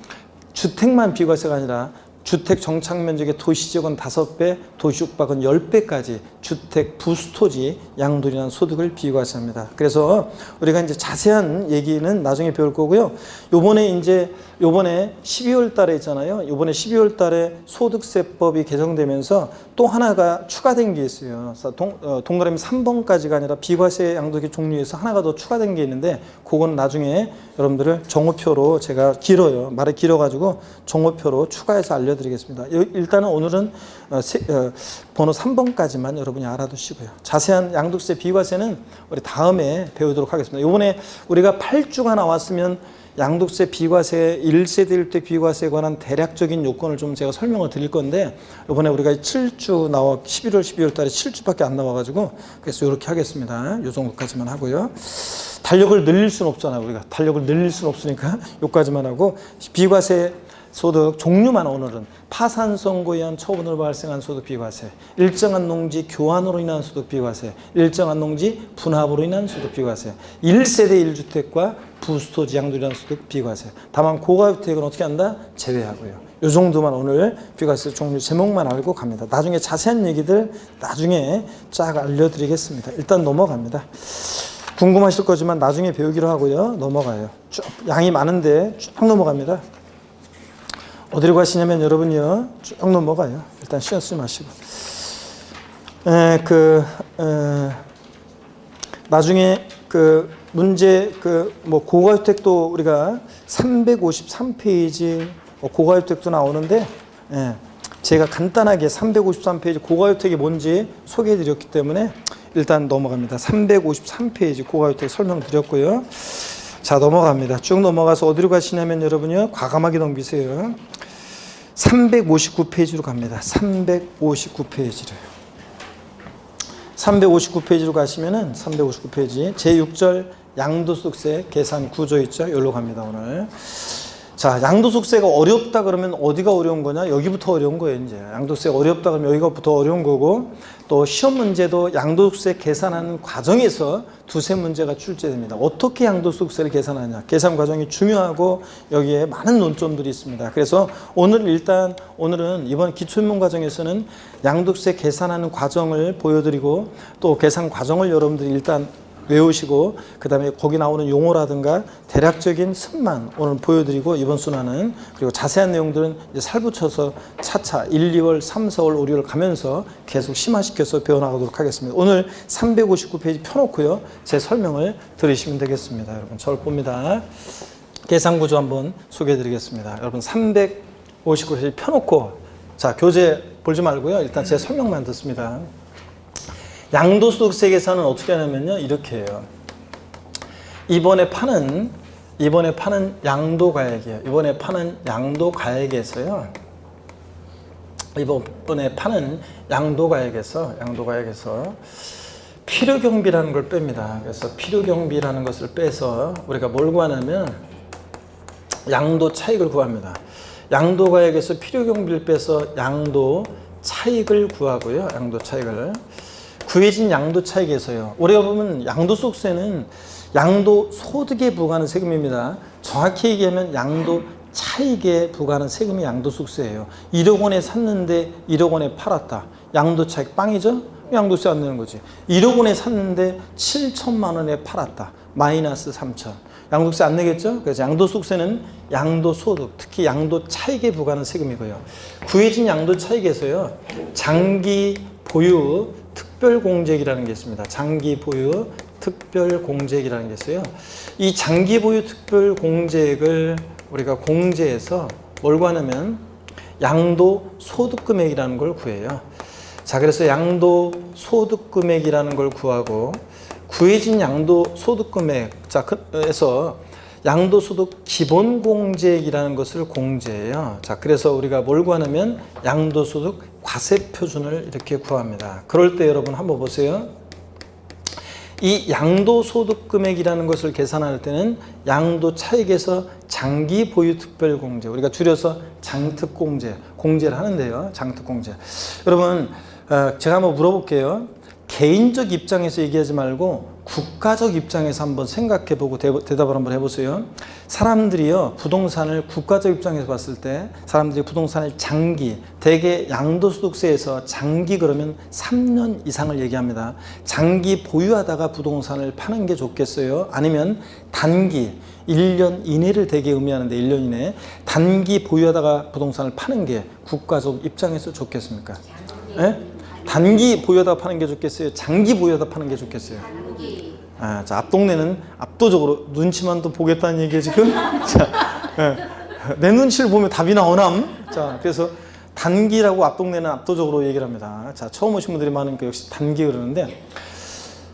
주택만 비과세가 아니라 주택 정착 면적의 도시지역은 5배, 도시역 밖은 10배까지 주택 부수토지 양도인한 소득을 비과세합니다. 그래서 우리가 이제 자세한 얘기는 나중에 배울 거고요. 요번에 12월 달에 있잖아요. 요번에 12월 달에 소득세법이 개정되면서 또 하나가 추가된 게 있어요. 동그라미 3번까지가 아니라 비과세 양도의 종류에서 하나가 더 추가된 게 있는데, 그건 나중에 여러분들을 정오표로, 제가 길어요. 말이 길어가지고 정오표로 추가해서 알려드리겠습니다. 일단은 오늘은 번호 3번까지만 여러분이 알아두시고요. 자세한 양도세 비과세는 우리 다음에 배우도록 하겠습니다. 이번에 우리가 8주가 나왔으면 양도세 비과세, 1세대 1주택 비과세에 관한 대략적인 요건을 좀 제가 설명을 드릴 건데, 이번에 우리가 7주 11월, 12월 달에 7주밖에 안 나와가지고, 그래서 이렇게 하겠습니다. 요 정도까지만 하고요. 달력을 늘릴 수는 없잖아요. 우리가 달력을 늘릴 수는 없으니까 요까지만 하고, 비과세 소득 종류만 오늘은 파산 선고에 의한 처분으로 발생한 소득 비과세, 일정한 농지 교환으로 인한 소득 비과세, 일정한 농지 분합으로 인한 소득 비과세, 1세대 1주택과 부스토지 양도로 인한 소득 비과세. 다만 고가주택은 어떻게 한다? 제외하고요. 이 정도만 오늘 비과세 종류 제목만 알고 갑니다. 나중에 자세한 얘기들 나중에 쫙 알려드리겠습니다. 일단 넘어갑니다. 궁금하실 거지만 나중에 배우기로 하고요. 넘어가요. 쭉 양이 많은데 쭉 넘어갑니다. 어디로 가시냐면 여러분요, 쭉 넘어가요. 일단 신경 쓰지 마시고. 나중에 문제 고가주택도 우리가 353페이지 고가주택도 나오는데, 제가 간단하게 353페이지 고가주택이 뭔지 소개해 드렸기 때문에 일단 넘어갑니다. 353페이지 고가주택 설명드렸고요. 자, 넘어갑니다. 쭉 넘어가서 어디로 가시냐면 여러분요, 과감하게 넘기세요. 359페이지로 갑니다. 359페이지로요. 359페이지로 가시면은 359페이지 제6절 양도소득세 계산 구조 있죠? 여기로 갑니다, 오늘. 자, 양도소득세가 어렵다 그러면 어디가 어려운 거냐? 여기부터 어려운 거예요, 이제. 양도소득세가 어렵다 그러면 여기가부터 어려운 거고, 또 시험 문제도 양도소득세 계산하는 과정에서 두세 문제가 출제됩니다. 어떻게 양도소득세를 계산하냐? 계산 과정이 중요하고 여기에 많은 논점들이 있습니다. 그래서 오늘은 이번 기초입문 과정에서는 양도소득세 계산하는 과정을 보여드리고, 또 계산 과정을 여러분들이 일단 외우시고, 그 다음에 거기 나오는 용어라든가 대략적인 습만 오늘 보여드리고, 이번 순화는, 그리고 자세한 내용들은 이제 살붙여서 차차 1, 2월, 3, 4월, 5, 6월 가면서 계속 심화시켜서 배워나가도록 하겠습니다. 오늘 359페이지 펴놓고요, 제 설명을 들으시면 되겠습니다. 여러분, 저를 봅니다. 계산구조 한번 소개해드리겠습니다. 여러분, 359페이지 펴놓고, 자, 교재 보지 말고요, 일단 제 설명만 듣습니다. 양도소득세 계산은 어떻게 하냐면요, 이렇게 해요. 이번에 파는 양도가액이에요. 이번에 파는 양도가액에서요. 이번에 파는 양도가액에서 필요경비라는 걸 뺍니다. 그래서 필요경비라는 것을 빼서 우리가 뭘 구하냐면 양도 차익을 구합니다. 양도가액에서 필요경비를 빼서 양도 차익을 구하고요. 양도 차익을. 구해진 양도 차익에서요. 우리가 보면 양도소득세는 양도소득에 부과하는 세금입니다. 정확히 얘기하면 양도 차익에 부과하는 세금이 양도소득세예요. 1억 원에 샀는데 1억 원에 팔았다. 양도 차익 빵이죠? 양도세 안 내는 거지. 1억 원에 샀는데 7천만 원에 팔았다. 마이너스 3천. 양도세 안 내겠죠? 그래서 양도소득세는 양도소득, 특히 양도 차익에 부과하는 세금이고요. 구해진 양도 차익에서요, 장기 보유 특별공제액이라는 게 있습니다. 장기 보유 특별공제액이라는 게 있어요. 이 장기 보유 특별공제액을 우리가 공제해서 뭘 구하냐면 양도소득금액이라는 걸 구해요. 자, 그래서 양도소득금액이라는 걸 구하고, 구해진 양도소득금액, 자, 그래서 양도소득 기본공제액이라는 것을 공제해요. 자, 그래서 우리가 뭘 구하냐면 양도소득 과세표준을 이렇게 구합니다. 그럴 때 여러분 한번 보세요. 이 양도소득금액이라는 것을 계산할 때는 양도 차익에서 장기 보유 특별공제, 우리가 줄여서 장특공제, 공제를 하는데요. 장특공제. 여러분, 제가 한번 물어볼게요. 개인적 입장에서 얘기하지 말고 국가적 입장에서 한번 생각해보고 대답을 한번 해보세요. 사람들이요, 부동산을 국가적 입장에서 봤을 때 사람들이 부동산을 장기, 대개 양도소득세에서 장기 그러면 3년 이상을 얘기합니다. 장기 보유하다가 부동산을 파는 게 좋겠어요? 아니면 단기, 1년 이내를 대개 의미하는데 1년 이내 단기 보유하다가 부동산을 파는 게 국가적 입장에서 좋겠습니까? 네? 단기 보유하다 파는 게 좋겠어요? 장기 보유하다 파는 게 좋겠어요? 자, 앞동네는 압도적으로 눈치만 또 보겠다는 얘기예요, 지금? 자, 내 눈치를 보면 답이 나오남? 자, 그래서 단기라고 앞동네는 압도적으로 얘기를 합니다. 자, 처음 오신 분들이 많으니까 역시 단기 그러는데,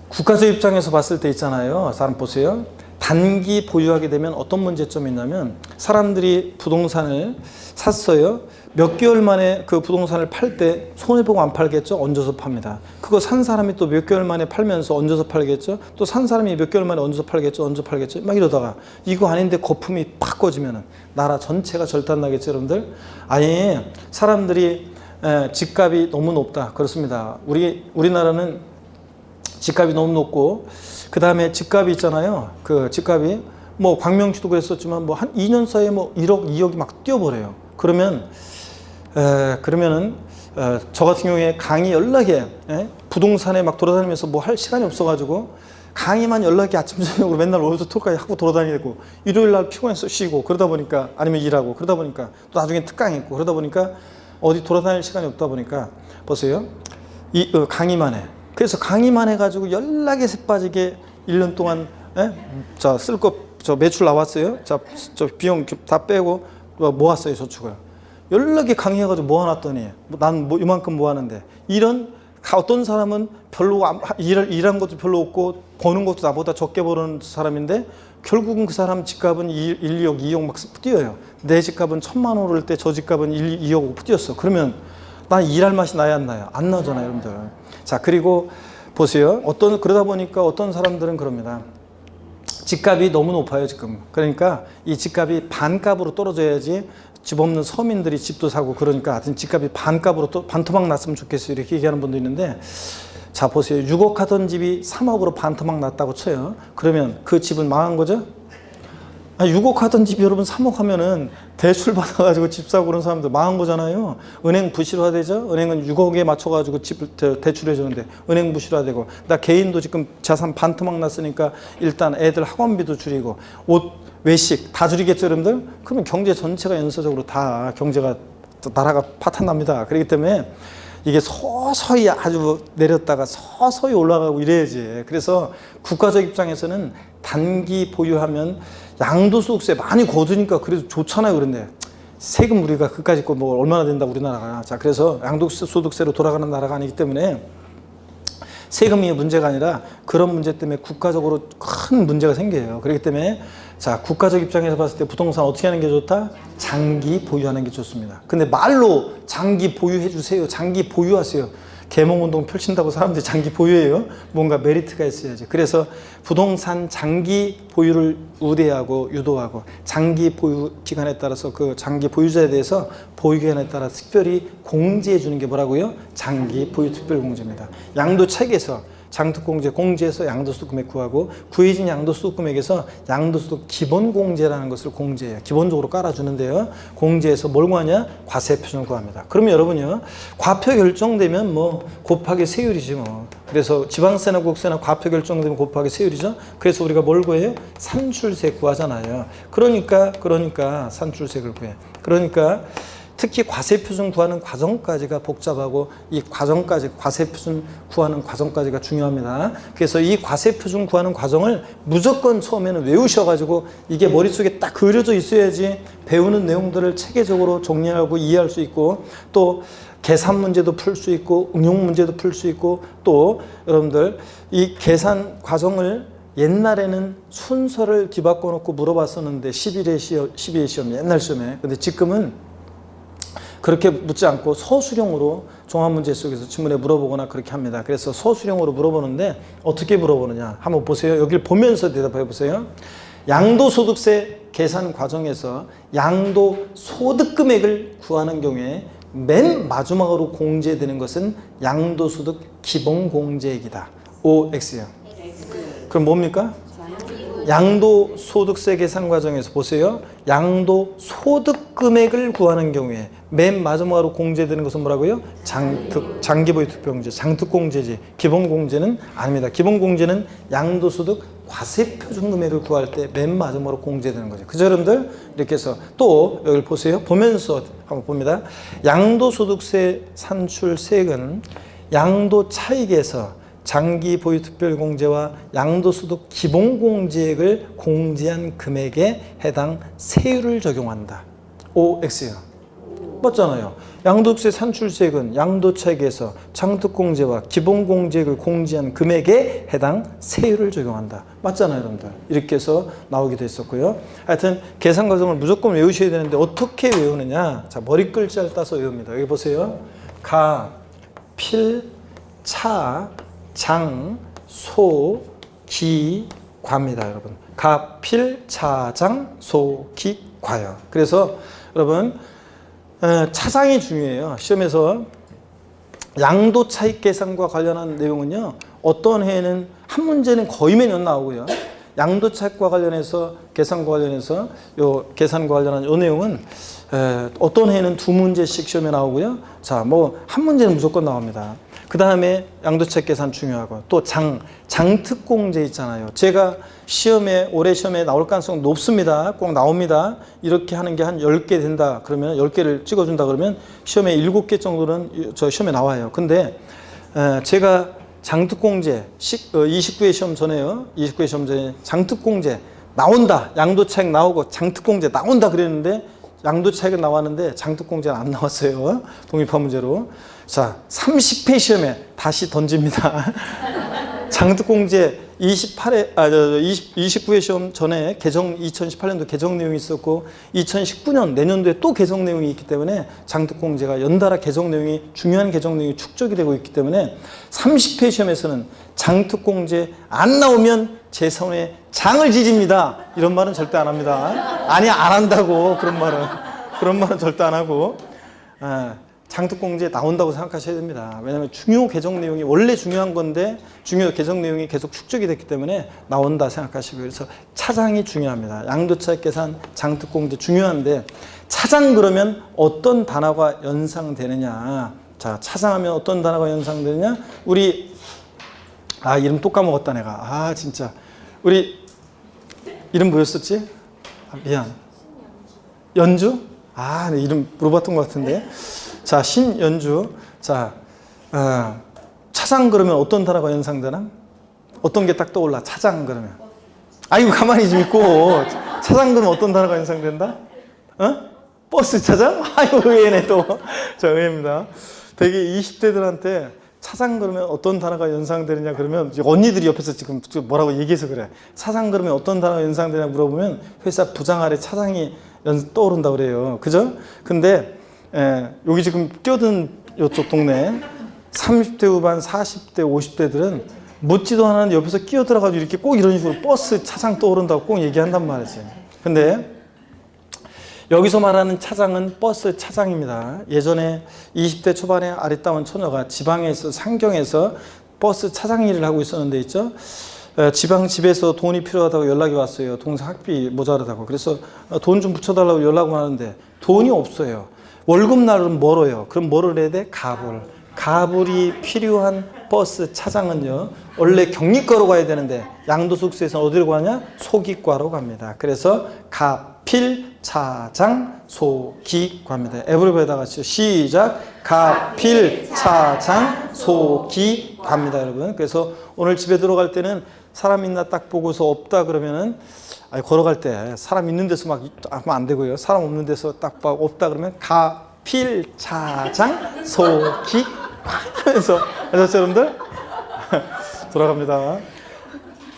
국가적 입장에서 봤을 때 있잖아요. 사람 보세요. 단기 보유하게 되면 어떤 문제점이 있냐면 사람들이 부동산을 샀어요. 몇 개월 만에 그 부동산을 팔 때 손해보고 안 팔겠죠? 얹어서 팝니다. 그거 산 사람이 또 몇 개월 만에 팔면서 얹어서 팔겠죠? 또 산 사람이 몇 개월 만에 얹어서 팔겠죠? 얹어 팔겠죠? 막 이러다가 이거 아닌데 거품이 팍 꺼지면은 나라 전체가 절단나겠죠, 여러분들? 아니, 사람들이 집값이 너무 높다. 그렇습니다. 우리나라는 집값이 너무 높고, 그 다음에 집값이 있잖아요. 그 집값이 뭐 광명시도 그랬었지만 뭐 한 2년 사이에 뭐 1억, 2억이 막 뛰어버려요. 그러면은 저 같은 경우에 강의 연락에 부동산에 막 돌아다니면서 뭐 할 시간이 없어가지고 강의만 연락이 아침 저녁으로 맨날 월요일부터 토요일까지 하고 돌아다니고 일요일 날 피곤해서 쉬고 그러다 보니까 아니면 일하고 그러다 보니까 또 나중에 특강 있고 그러다 보니까 어디 돌아다닐 시간이 없다 보니까 보세요. 강의만 해. 그래서 강의만 해가지고 연락에 새 빠지게 1년 동안 자, 쓸 거 저 매출 나왔어요. 자, 저 비용 다 빼고 모았어요, 저축을. 연락에 강의해가지고 모아놨더니 난 뭐 이만큼 모았는데 이런 어떤 사람은 별로 일한 것도 별로 없고 버는 것도 나보다 적게 버는 사람인데 결국은 그 사람 집값은 1, 2억, 2억 막 뛰어요. 내 집값은 1,000만 원 오를 때 저 집값은 1, 2억 뛰었어. 그러면 난 일할 맛이 나야 안 나요? 안 나잖아요, 여러분들. 자, 그리고 보세요. 그러다 보니까 어떤 사람들은 그럽니다. 집값이 너무 높아요, 지금. 그러니까 이 집값이 반값으로 떨어져야지 집 없는 서민들이 집도 사고 그러니까 하여튼 집값이 반값으로 또 반토막 났으면 좋겠어요. 이렇게 얘기하는 분도 있는데 자, 보세요. 6억 하던 집이 3억으로 반토막 났다고 쳐요. 그러면 그 집은 망한 거죠? 6억 하던 집이 여러분 3억 하면은 대출 받아가지고 집 사고 그런 사람들 망한 거잖아요. 은행 부실화되죠? 은행은 6억에 맞춰가지고 집을 대출해 주는데 은행 부실화되고 나 개인도 지금 자산 반토막 났으니까 일단 애들 학원비도 줄이고 옷, 외식 다 줄이겠죠, 여러분들? 그러면 경제 전체가 연쇄적으로 다 경제가 나라가 파탄납니다. 그렇기 때문에 이게 서서히 아주 내렸다가 서서히 올라가고 이래야지. 그래서 국가적 입장에서는 단기 보유하면 양도소득세 많이 거두니까 그래도 좋잖아요. 그런데 세금 우리가 그까짓 거 뭐 얼마나 된다고 우리나라가. 자, 그래서 양도소득세로 돌아가는 나라가 아니기 때문에 세금이 문제가 아니라 그런 문제 때문에 국가적으로 큰 문제가 생겨요. 그렇기 때문에 자, 국가적 입장에서 봤을 때 부동산 어떻게 하는 게 좋다? 장기 보유하는 게 좋습니다. 근데 말로 장기 보유해 주세요. 장기 보유하세요. 계몽운동 펼친다고 사람들이 장기 보유해요? 뭔가 메리트가 있어야지. 그래서 부동산 장기 보유를 우대하고 유도하고 장기 보유 기간에 따라서 그 장기 보유자에 대해서 보유 기간에 따라 특별히 공제해 주는 게 뭐라고요? 장기 보유 특별 공제입니다. 양도 책에서 장특공제, 공제에서 양도소득 금액 구하고 구해진 양도소득 금액에서 양도소득 기본공제라는 것을 공제해요. 기본적으로 깔아주는데요. 공제에서 뭘 구하냐? 과세표준을 구합니다. 그러면 여러분요, 과표 결정되면 뭐 곱하기 세율이지 뭐. 그래서 지방세나 국세나 과표 결정되면 곱하기 세율이죠. 그래서 우리가 뭘 구해요? 산출세 구하잖아요. 그러니까 산출세를 구해. 그러니까 특히 과세표준 구하는 과정까지가 복잡하고 이 과정까지 과세표준 구하는 과정까지가 중요합니다. 그래서 이 과세표준 구하는 과정을 무조건 처음에는 외우셔가지고 이게 머릿속에 딱 그려져 있어야지 배우는 내용들을 체계적으로 정리하고 이해할 수 있고 또 계산 문제도 풀 수 있고 응용 문제도 풀 수 있고 또 여러분들 이 계산 과정을 옛날에는 순서를 뒤바꿔 놓고 물어봤었는데 12회 시험 옛날 시험에. 근데 지금은 그렇게 묻지 않고 서술형으로 종합문제 속에서 지문에 물어보거나 그렇게 합니다. 그래서 서술형으로 물어보는데 어떻게 물어보느냐 한번 보세요. 여기를 보면서 대답해 보세요. 양도소득세 계산 과정에서 양도소득금액을 구하는 경우에 맨 마지막으로 공제되는 것은 양도소득 기본공제액이다. OX요. 그럼 뭡니까? 양도소득세 계산 과정에서 보세요. 양도소득금액을 구하는 경우에 맨 마지막으로 공제되는 것은 뭐라고요? 장기보유 특별공제, 장특공제지. 기본공제는 아닙니다. 기본공제는 양도소득 과세표준금액을 구할 때 맨 마지막으로 공제되는 거죠. 그죠, 여러분들? 이렇게 해서 또 여기를 보세요. 보면서 한번 봅니다. 양도소득세 산출세액은 양도차익에서 장기 보유 특별공제와 양도소득 기본공제액을 공제한 금액에 해당 세율을 적용한다. OX요. 맞잖아요. 양도세 산출세액은 양도차익에서 장특공제와 기본공제액을 공제한 금액에 해당 세율을 적용한다. 맞잖아요, 여러분들. 이렇게 해서 나오기도 했었고요. 하여튼 계산 과정을 무조건 외우셔야 되는데 어떻게 외우느냐? 자, 머리 글자를 따서 외웁니다. 여기 보세요. 가, 필, 차, 장, 소, 기, 과입니다, 여러분. 가, 필, 차, 장, 소, 기, 과요. 그래서 여러분 차장이 중요해요. 시험에서 양도 차익 계산과 관련한 내용은요, 어떤 해에는 한 문제는 거의 매년 나오고요. 양도 차익과 관련해서 계산과 관련해서 요 계산과 관련한 요 내용은 어떤 해에는 두 문제씩 시험에 나오고요. 자, 뭐 한 문제는 무조건 나옵니다. 그 다음에 양도차익 계산 중요하고 또 장특공제 있잖아요. 제가 시험에 올해 시험에 나올 가능성 높습니다. 꼭 나옵니다. 이렇게 하는 게 한 10개 된다 그러면 10개를 찍어준다 그러면 시험에 7개 정도는 저 시험에 나와요. 근데 제가 장특공제 29회 시험 전에요. 29회 시험 전에 장특공제 나온다. 양도차익 나오고 장특공제 나온다 그랬는데 양도차익은 나왔는데 장특공제는 안 나왔어요. 독립화 문제로. 자, 30회 시험에 다시 던집니다. 장특공제 29회 시험 전에 2018년도 개정 내용이 있었고 2019년 내년도에 또 개정 내용이 있기 때문에 장특공제가 연달아 개정 내용이 중요한 개정 내용이 축적이 되고 있기 때문에 30회 시험에서는 장특공제 안 나오면 제 손에 장을 지집니다. 이런 말은 절대 안 합니다. 아니, 안 한다고. 그런 말은 절대 안 하고 장특공제 나온다고 생각하셔야 됩니다. 왜냐하면 중요 개정 내용이 원래 중요한 건데 중요 개정 내용이 계속 축적이 됐기 때문에 나온다 생각하시고요. 그래서 차장이 중요합니다. 양도차익 계산, 장특공제 중요한데 차장 그러면 어떤 단어가 연상되느냐. 자, 차장하면 어떤 단어가 연상되느냐. 우리 이름 또 까먹었다 내가. 진짜 우리 이름 뭐였었지? 미안. 연주? 내 이름 물어봤던 것 같은데. 자, 신연주. 자, 차장 그러면 어떤 단어가 연상되나? 어떤 게 딱 떠올라? 차장 그러면. 아이고, 가만히 좀 있고. 차장 그러면 어떤 단어가 연상된다? 버스 차장? 아이고, 얘네 또. 자, 의외입니다. 되게 20대들한테 차장 그러면 어떤 단어가 연상되느냐 그러면 언니들이 옆에서 지금 뭐라고 얘기해서 그래. 차장 그러면 어떤 단어가 연상되냐 물어보면 회사 부장 아래 차장이 떠오른다 그래요. 그죠? 근데 여기 지금 끼어든 이쪽 동네 30대 후반, 40대, 50대들은 묻지도 않았는데 옆에서 끼어들어가지고 이렇게 꼭 이런 식으로 버스 차장 떠오른다고 꼭 얘기한단 말이지. 근데 여기서 말하는 차장은 버스 차장입니다. 예전에 20대 초반에 아리따운 처녀가 지방에서 상경에서 버스 차장 일을 하고 있었는데 있죠. 지방 집에서 돈이 필요하다고 연락이 왔어요. 동생 학비 모자라다고. 그래서 돈 좀 붙여달라고 연락을 하는데 돈이 없어요. 월급날은 멀어요. 그럼 뭐를 해야 돼? 가불이 필요한 버스 차장은요, 원래 경리과로 가야 되는데 양도소득세에서 어디로 가냐? 소기과로 갑니다. 그래서 가필 차장 소기과입니다. 에브리바디다 같이 시작. 가필 차장 소기과입니다, 여러분. 그래서 오늘 집에 들어갈 때는 사람 있나 딱 보고서 없다 그러면은 걸어갈 때 사람 있는 데서 막 하면 안 되고요. 사람 없는 데서 딱 없다 그러면 가필 차장 소기과 하면서 아셨죠, 여러분들? 돌아갑니다.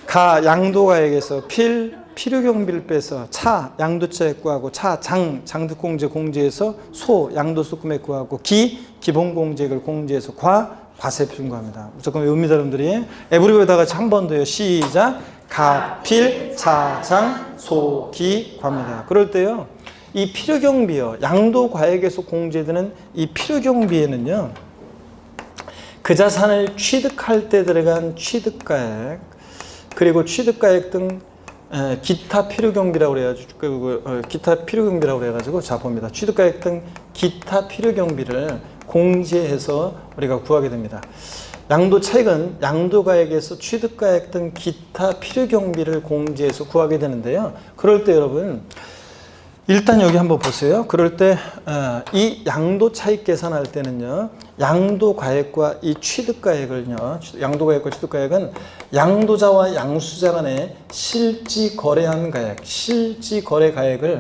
가 양도가액에서 필요경비를 빼서 차 양도차액 구하고 차 장특공제 공제해서 소 양도소금액 구하고 기본공제액을 공제해서 과세 분과합니다. 무조건 외웁니다, 여러분들이. 에브리바디 같이 한 번 더요. 시작. 가필 차장 소기 과입니다. 그럴 때요, 이 필요경비요, 양도과액에서 공제되는 이 필요경비에는요, 그 자산을 취득할 때 들어간 취득가액, 그리고 취득가액 등 기타 필요경비라고 그래가지고 기타 필요경비라고 그래가지고 자 봅니다. 취득가액 등 기타 필요경비를 공제해서 우리가 구하게 됩니다. 양도차익은 양도가액에서 취득가액 등 기타 필요경비를 공제해서 구하게 되는데요. 그럴 때 여러분 일단 여기 한번 보세요. 그럴 때 이 양도차익 계산할 때는요, 양도가액과 이 취득가액을요, 양도가액과 취득가액은 양도자와 양수자 간에 실지거래한 가액, 실지거래가액을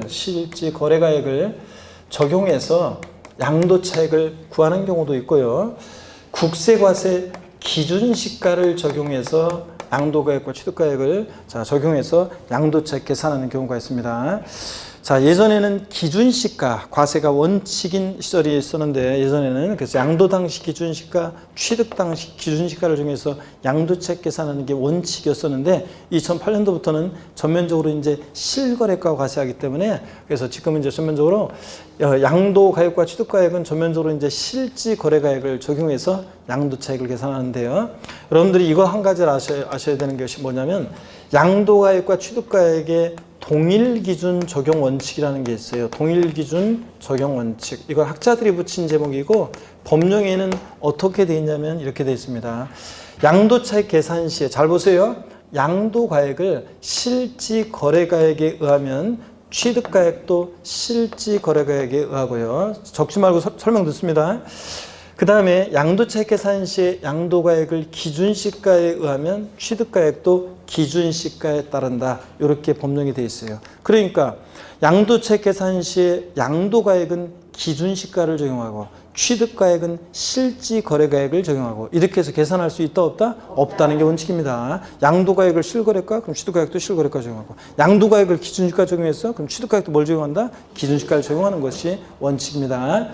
적용해서 양도 차익을 구하는 경우도 있고요. 국세과세 기준시가를 적용해서 양도가액과 취득가액을 적용해서 양도차익 계산하는 경우가 있습니다. 자, 예전에는 기준시가, 과세가 원칙인 시절이 있었는데 예전에는 그래서 양도 당시 기준시가, 취득 당시 기준시가를 정해서 양도차익 계산하는 게 원칙이었었는데 2008년도부터는 전면적으로 이제 실거래가 과세하기 때문에 그래서 지금은 이제 전면적으로 양도가액과 취득가액은 전면적으로 이제 실지 거래가액을 적용해서 양도차익을 계산하는데요. 여러분들이 이거 한 가지를 아셔야 되는 것이 뭐냐면 양도가액과 취득가액의 동일 기준 적용 원칙이라는 게 있어요. 동일 기준 적용 원칙. 이건 학자들이 붙인 제목이고 법령에는 어떻게 되어 있냐면 이렇게 되어 있습니다. 양도차익 계산 시에 잘 보세요. 양도가액을 실지 거래가액에 의하면 취득가액도 실지 거래가액에 의하고요. 적지 말고 설명 듣습니다. 그 다음에 양도차익 계산 시에 양도가액을 기준시가에 의하면 취득가액도 기준시가에 따른다. 이렇게 법령이 되어 있어요. 그러니까 양도차익 계산 시에 양도가액은 기준시가를 적용하고 취득가액은 실지 거래가액을 적용하고 이렇게 해서 계산할 수 있다 없다? 없다는 게 원칙입니다. 양도가액을 실거래가 그럼 취득가액도 실거래가 적용하고 양도가액을 기준시가 적용해서 그럼 취득가액도 뭘 적용한다? 기준시가를 적용하는 것이 원칙입니다.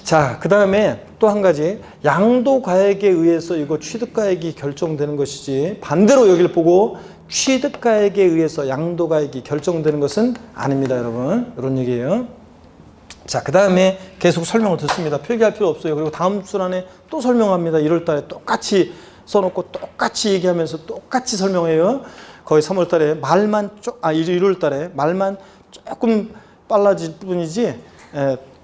자, 그 다음에 또 한 가지 양도가액에 의해서 이거 취득가액이 결정되는 것이지 반대로 여기를 보고 취득가액에 의해서 양도가액이 결정되는 것은 아닙니다. 여러분 이런 얘기예요. 자, 그 다음에 계속 설명을 듣습니다. 필기할 필요 없어요. 그리고 다음 시간에 또 설명합니다. 1월 달에 똑같이 써놓고 똑같이 얘기하면서 똑같이 설명해요. 거의 3월 달에 말만 1월 달에 말만 조금 빨라질 뿐이지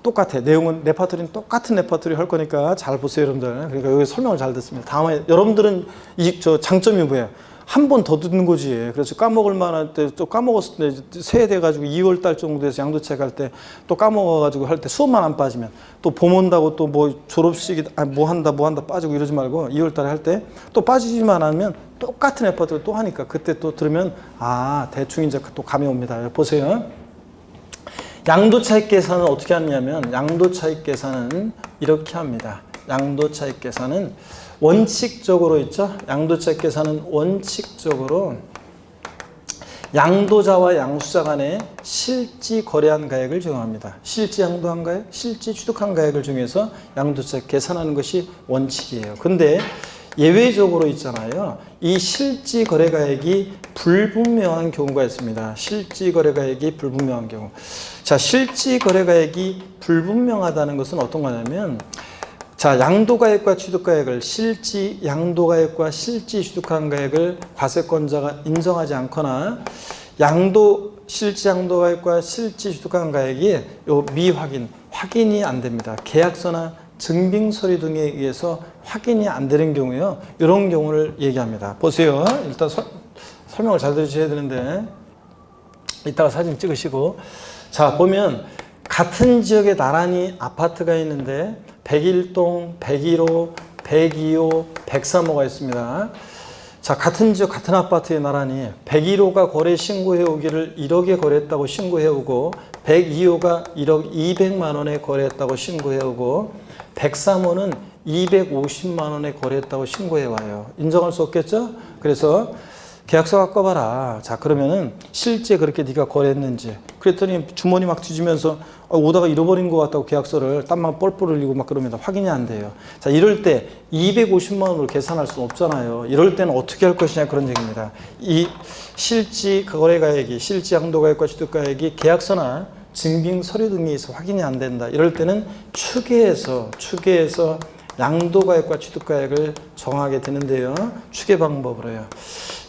똑같아. 내용은 레파토리는 똑같은 레파토리 할 거니까 잘 보세요, 여러분들. 그러니까 여기 설명을 잘 듣습니다. 다음에 여러분들은 장점이 뭐예요? 한 번 더 듣는 거지. 그래서 까먹을 만할 때 또 까먹었을 때 새해 돼가지고 2월 달 정도 돼서 양도차익 할 때 또 까먹어가지고 할 때 수업만 안 빠지면 또 봄 온다고 또 뭐 졸업식이 뭐 한다 빠지고 이러지 말고 2월 달에 할 때 또 빠지지만 않으면 똑같은 레파토리 또 하니까 그때 또 들으면 대충 이제 또 감이 옵니다. 보세요. 양도차익 계산은 어떻게 하느냐면 양도차익 계산은 이렇게 합니다. 양도차익 계산은 원칙적으로 있죠. 양도차익 계산은 원칙적으로 양도자와 양수자 간에 실지 거래한 가액을 적용합니다. 실지 양도한 가액, 실지 취득한 가액을 정해서 양도차익 계산하는 것이 원칙이에요. 근데 예외적으로 있잖아요. 이 실지 거래가액이 불분명한 경우가 있습니다. 실지 거래가액이 불분명한 경우. 자, 실지 거래가액이 불분명하다는 것은 어떤 거냐면 자, 양도가액과 취득가액을 실지 양도가액과 실지 취득한 가액을 과세권자가 인정하지 않거나 실지 양도가액과 실지 취득한 가액이 확인이 안 됩니다. 계약서나 증빙서류 등에 의해서 확인이 안 되는 경우요. 이런 경우를 얘기합니다. 보세요. 일단 설명을 잘 들으셔야 되는데 이따가 사진 찍으시고 자, 보면 같은 지역에 나란히 아파트가 있는데 101동, 101호, 102호, 103호가 있습니다. 자, 같은 지역 같은 아파트에 나란히 101호가 거래 신고해 오기를 1억에 거래했다고 신고해 오고 102호가 1억 200만 원에 거래했다고 신고해 오고 103호는 250만 원에 거래했다고 신고해 와요. 인정할 수 없겠죠? 그래서 계약서 갖고 와봐라. 자, 그러면은 실제 그렇게 네가 거래했는지. 그랬더니 주머니 막 뒤지면서 오다가 잃어버린 것 같다고 계약서를 땀만 뻘뻘 흘리고 막 그럽니다. 확인이 안 돼요. 자, 이럴 때 250만 원으로 계산할 수는 없잖아요. 이럴 때는 어떻게 할 것이냐 그런 얘기입니다. 이 실지 거래가액이 실지 양도가액과 취득가액이 계약서나 증빙 서류 등에 있어 확인이 안 된다. 이럴 때는 추계해서 양도가액과 취득가액을 정하게 되는데요. 추계 방법으로 해요.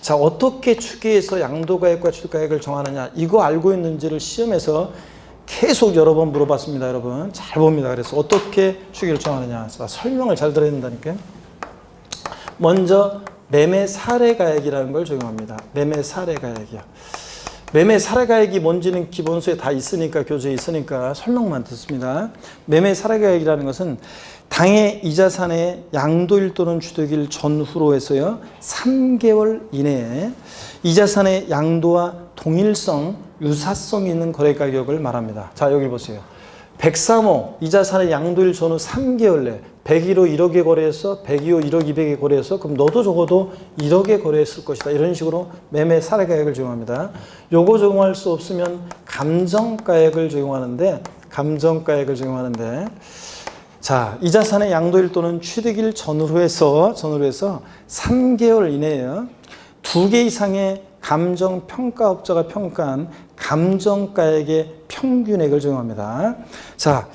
자, 어떻게 추계해서 양도가액과 취득가액을 정하느냐, 이거 알고 있는지를 시험에서 계속 여러 번 물어봤습니다. 여러분 잘 봅니다. 그래서 어떻게 추계를 정하느냐, 자, 설명을 잘 들어야 된다니까요. 먼저 매매 사례가액이라는 걸 적용합니다. 매매 사례가액이요. 매매 사례가액이 뭔지는 기본서에 다 있으니까, 교재에 있으니까 설명만 듣습니다. 매매 사례가액이라는 것은 당해 이 자산의 양도일 또는 취득일 전후로 해서요 3개월 이내에 이 자산의 양도와 동일성, 유사성이 있는 거래 가격을 말합니다. 자, 여기 보세요. 103호 이 자산의 양도일 전후 3개월 내 101호 1억에 거래해서 102호 1억 200에 거래해서 그럼 너도 적어도 1억에 거래했을 것이다. 이런 식으로 매매 사례가액을 적용합니다. 요거 적용할 수 없으면 감정가액을 적용하는데 자, 이 자산의 양도일 또는 취득일 전후로 해서 3개월 이내에요. 2개 이상의 감정평가업자가 평가한 감정가액의 평균액을 적용합니다. 자,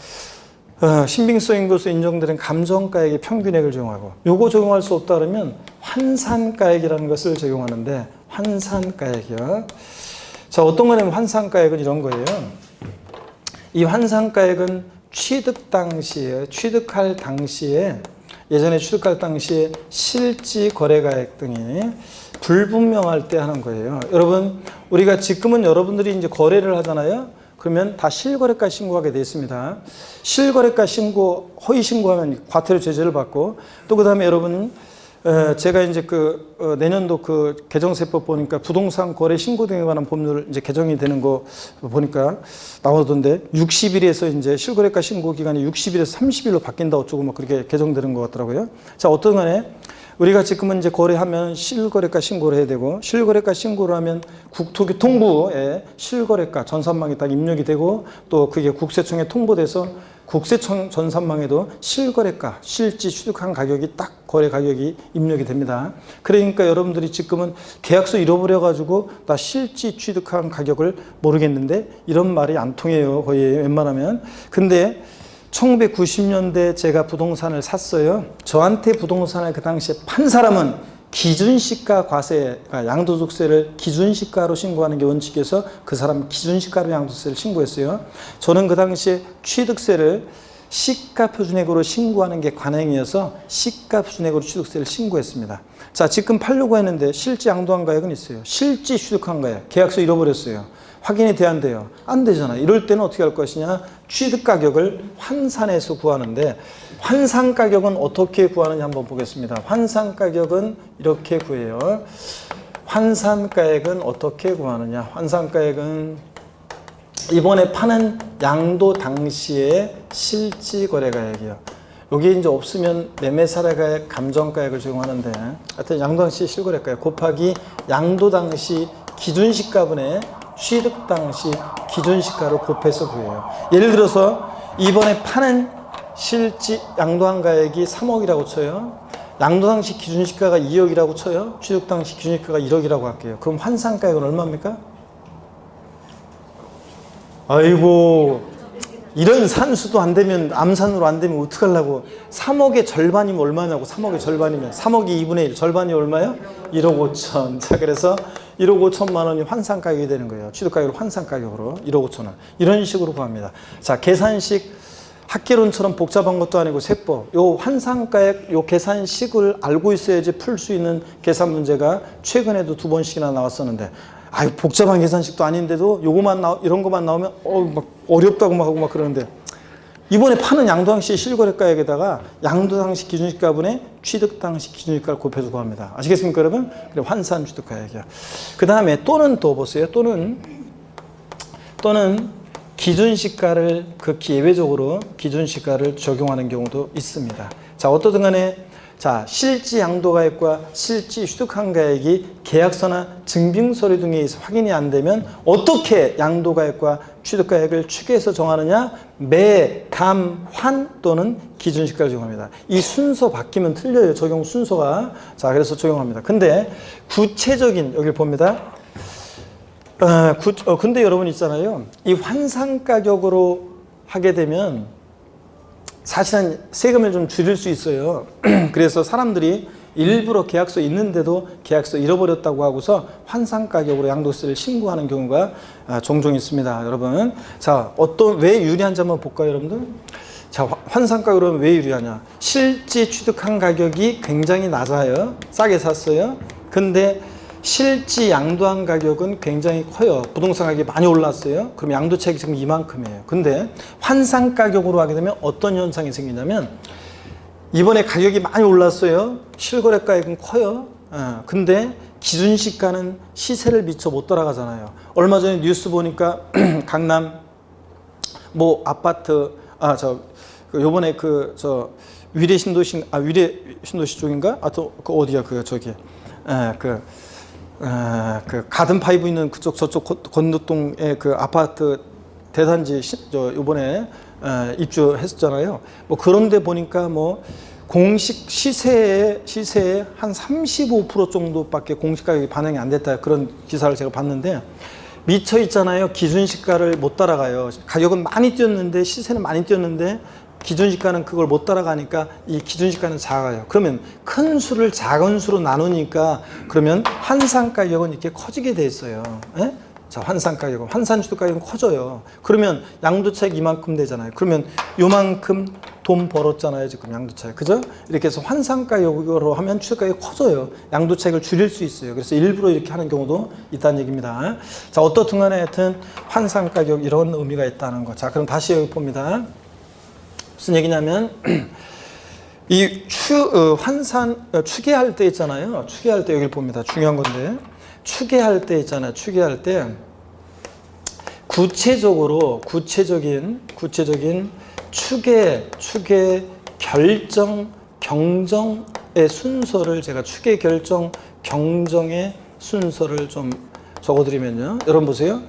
신빙성 인고서 인정되는 감정가액의 평균액을 적용하고 요거 적용할 수 없다 그러면 환산가액이라는 것을 적용하는데 환산가액이요. 자, 어떤 거냐면 환산가액은 이런 거예요. 이 환산가액은 예전에 취득할 당시에 실지 거래가액 등이 불분명할 때 하는 거예요. 여러분, 우리가 지금은 여러분들이 이제 거래를 하잖아요. 그러면 다 실거래가 신고하게 돼 있습니다. 실거래가 신고, 허위 신고하면 과태료 제재를 받고, 또 그 다음에 여러분, 제가 이제 내년도 개정세법 보니까 부동산 거래 신고 등에 관한 법률 이제 개정이 되는 거 보니까 나오던데 60일에서 이제 실거래가 신고 기간이 60일에서 30일로 바뀐다 어쩌고 뭐 그렇게 개정되는 것 같더라고요. 자, 어떤 간에 우리가 지금은 이제 거래하면 실거래가 신고를 해야 되고, 실거래가 신고를 하면 국토교통부에 실거래가 전산망에 딱 입력이 되고, 또 그게 국세청에 통보돼서 국세청 전산망에도 실거래가, 실지 취득한 가격이 딱 거래 가격이 입력이 됩니다. 그러니까 여러분들이 지금은 계약서 잃어버려가지고 나 실지 취득한 가격을 모르겠는데 이런 말이 안 통해요. 거의 웬만하면. 근데 1990년대 제가 부동산을 샀어요. 저한테 부동산을 그 당시에 판 사람은 기준시가 과세, 양도소득세를 기준시가로 신고하는 게 원칙이어서 그 사람 기준시가로 양도세를 신고했어요. 저는 그 당시에 취득세를 시가표준액으로 신고하는 게 관행이어서 시가표준액으로 취득세를 신고했습니다. 자, 지금 팔려고 했는데 실지 양도한 가액은 있어요. 실지 취득한 가액, 계약서 잃어버렸어요. 확인이 돼야 안 돼요? 안 되잖아. 이럴 때는 어떻게 할 것이냐? 취득 가격을 환산해서 구하는데, 환산 가격은 어떻게 구하느냐 한번 보겠습니다. 환산 가격은 이렇게 구해요. 환산 가액은 어떻게 구하느냐? 환산 가액은 이번에 파는 양도 당시의 실지 거래 가액이요. 여기 이제 없으면 매매 사례 가액, 감정 가액을 적용하는데, 하여튼 양도 당시 실거래 가액 곱하기 양도 당시 기준시가분의 취득 당시 기준시가를 곱해서 구해요. 예를 들어서 이번에 파는 실지 양도한 가액이 3억이라고 쳐요. 양도 당시 기준시가가 2억이라고 쳐요. 취득 당시 기준시가가 1억이라고 할게요. 그럼 환산가액은 얼마입니까? 아이고, 이런 산수도 안 되면, 암산으로 안 되면 어떡하려고. 3억의 절반이면 얼마냐고. 3억의 절반이면 3억이 2분의 1, 절반이 얼마요? 1억 5천. 자, 그래서 1억 5천만 원이 환산가격이 되는 거예요. 취득가격을 환산가격으로 1억 5천 원. 이런 식으로 구합니다. 자, 계산식 학개론처럼 복잡한 것도 아니고 세법. 요 환산가액, 요 계산식을 알고 있어야지 풀 수 있는 계산 문제가 최근에도 2번씩이나 나왔었는데, 아유, 복잡한 계산식도 아닌데도 이런 것만 나오면 막 어렵다고 막 하고 막 그러는데, 이번에 파는 양도 당시 실거래가액에다가 양도 당시 기준시가분의 취득 당시 기준시가를 곱해서 구합니다. 아시겠습니까, 여러분? 그래, 환산 취득가액이야. 그 다음에 또는 또 보세요. 또는 기준시가를 극히 예외적으로 기준시가를 적용하는 경우도 있습니다. 자, 어떠든 간에 자, 실지 양도가액과 실지 취득한 가액이 계약서나 증빙서류 등에 의해서 확인이 안 되면 어떻게 양도가액과 취득가액을 추계해서 정하느냐? 매, 감, 환 또는 기준시가를 적용합니다. 이 순서 바뀌면 틀려요. 적용 순서가. 자, 그래서 적용합니다. 근데 구체적인, 여기 봅니다. 근데 여러분 있잖아요. 이 환산가격으로 하게 되면 사실은 세금을 좀 줄일 수 있어요. 그래서 사람들이 일부러 계약서 있는데도 계약서 잃어버렸다고 하고서 환산가격으로 양도세를 신고하는 경우가 종종 있습니다, 여러분. 자, 왜 유리한지 한번 볼까요, 여러분들? 자, 환산가격으로 왜 유리하냐? 실지 취득한 가격이 굉장히 낮아요. 싸게 샀어요. 근데 실지 양도한 가격은 굉장히 커요. 부동산 가격이 많이 올랐어요. 그럼 양도차익이 지금 이만큼이에요. 근데 환산 가격으로 하게 되면 어떤 현상이 생기냐면, 이번에 가격이 많이 올랐어요. 실거래가액은 커요. 근데 기준시가는 시세를 미처 못 따라가잖아요. 얼마 전에 뉴스 보니까 강남 뭐 아파트 요번에 위례 신도시 위례 신도시 쪽인가? 그 어디야 저기 그 가든 파이브 있는 그쪽 저쪽 건너동에 그 아파트 대단지 요번에 입주했었잖아요. 뭐 그런데 보니까 뭐 공식 시세에 한 35% 정도밖에 공시 가격이 반영이 안 됐다, 그런 기사를 제가 봤는데, 미쳐 있잖아요. 기준시가를 못 따라가요. 가격은 많이 뛰었는데, 시세는 많이 뛰었는데 기준시가는 그걸 못 따라가니까 이 기준시가는 작아요. 그러면 큰 수를 작은 수로 나누니까 그러면 환산 가격은 이렇게 커지게 돼 있어요. 예? 자, 환산 가격은, 환산주도 가격은 커져요. 그러면 양도차익 이만큼 되잖아요. 그러면 요만큼 돈 벌었잖아요. 지금 양도차익. 그죠? 이렇게 해서 환산 가격으로 하면 취득 가격이 커져요. 양도차익을 줄일 수 있어요. 그래서 일부러 이렇게 하는 경우도 있다는 얘기입니다. 자, 어떻든 간에 하여튼 환산 가격 이런 의미가 있다는 거. 자, 그럼 다시 여기 봅니다. 무슨 얘기냐면 이 추계할 때 있잖아요. 추계할 때 여기를 봅니다. 중요한 건데, 추계할 때 있잖아요. 추계할 때 구체적인 추계 결정 경정의 순서를, 제가 추계 결정 경정의 순서를 좀 적어드리면요. 여러분 보세요.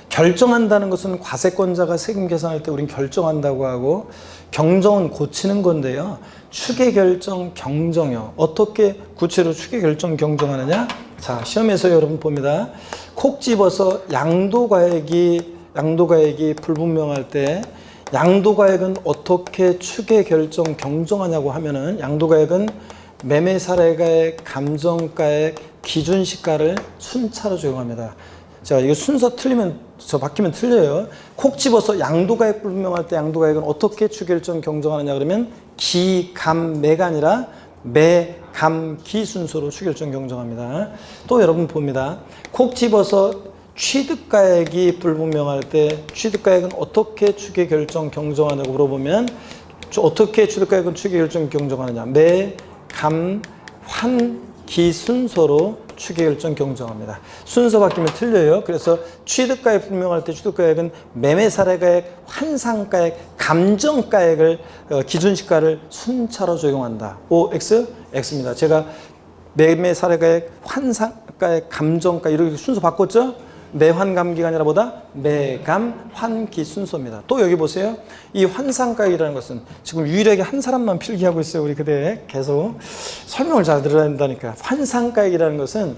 결정한다는 것은 과세권자가 세금 계산할 때 우린 결정한다고 하고, 경정은 고치는 건데요. 추계 결정 경정이요. 어떻게 구체로 추계 결정 경정하느냐? 자, 시험에서 여러분 봅니다. 콕 집어서 양도가액이 불분명할 때 양도가액은 어떻게 추계 결정 경정하냐고 하면은, 양도가액은 매매사례가액, 감정가액, 기준시가를 순차로 적용합니다. 자, 이거 순서 바뀌면 틀려요. 콕 집어서 양도가액 불분명할 때 양도가액은 어떻게 추계결정 경정하느냐 그러면 기, 감, 매가 아니라 매, 감, 기 순서로 추계결정 경정합니다. 또 여러분 봅니다. 콕 집어서 취득가액이 불분명할 때 취득가액은 어떻게 추계결정 경정하냐고 물어보면, 어떻게 취득가액은 추계결정 경정하느냐, 매, 감, 환, 기 순서로 추계결정 경정합니다. 순서 바뀌면 틀려요. 그래서 취득가액 불명할 때 취득가액은 매매사례가액, 환상가액, 감정가액을 기준시가를 순차로 적용한다. O, X? X입니다. 제가 매매사례가액, 환상가액, 감정가액 이렇게 순서 바꿨죠? 매환감기가 아니라 뭐다? 매감, 환기 순서입니다. 또 여기 보세요. 이 환상가액이라는 것은 지금 유일하게 한 사람만 필기하고 있어요. 우리 그대 계속 설명을 잘 들어야 된다니까. 환상가액이라는 것은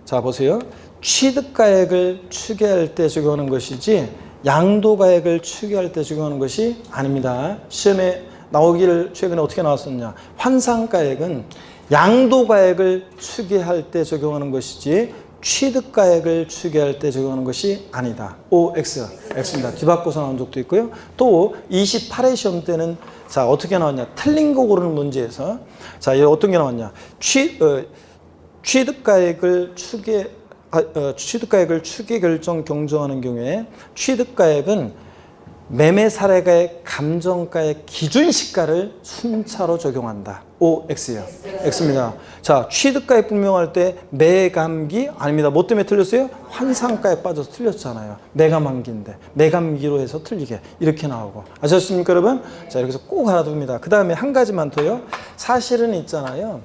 자 보세요. 취득가액을 추계할 때 적용하는 것이지 양도가액을 추계할 때 적용하는 것이 아닙니다. 시험에 나오기를 최근에 어떻게 나왔었냐. 환상가액은 양도가액을 추계할 때 적용하는 것이지 취득가액을 추계할 때 적용하는 것이 아니다. O, X. X입니다. 뒤바꿔서 나온 적도 있고요. 또 28회 시험 때는 자 어떻게 나왔냐. 틀린 거 고르는 문제에서 자 어떤 게 나왔냐. 취득가액을 추계 결정 경정하는 경우에 취득가액은 매매사례가액, 감정가액, 기준시가를 순차로 적용한다. O, X예요. X입니다. 자, 취득가액 불명할 때 매감기 아닙니다. 뭐 때문에 틀렸어요? 환상가액 빠져서 틀렸잖아요. 매감한기인데 매감기로 해서 틀리게 이렇게 나오고. 아셨습니까, 여러분? 자, 이렇게 해서 꼭 알아둡니다. 그 다음에 한 가지만 더요. 사실은 있잖아요.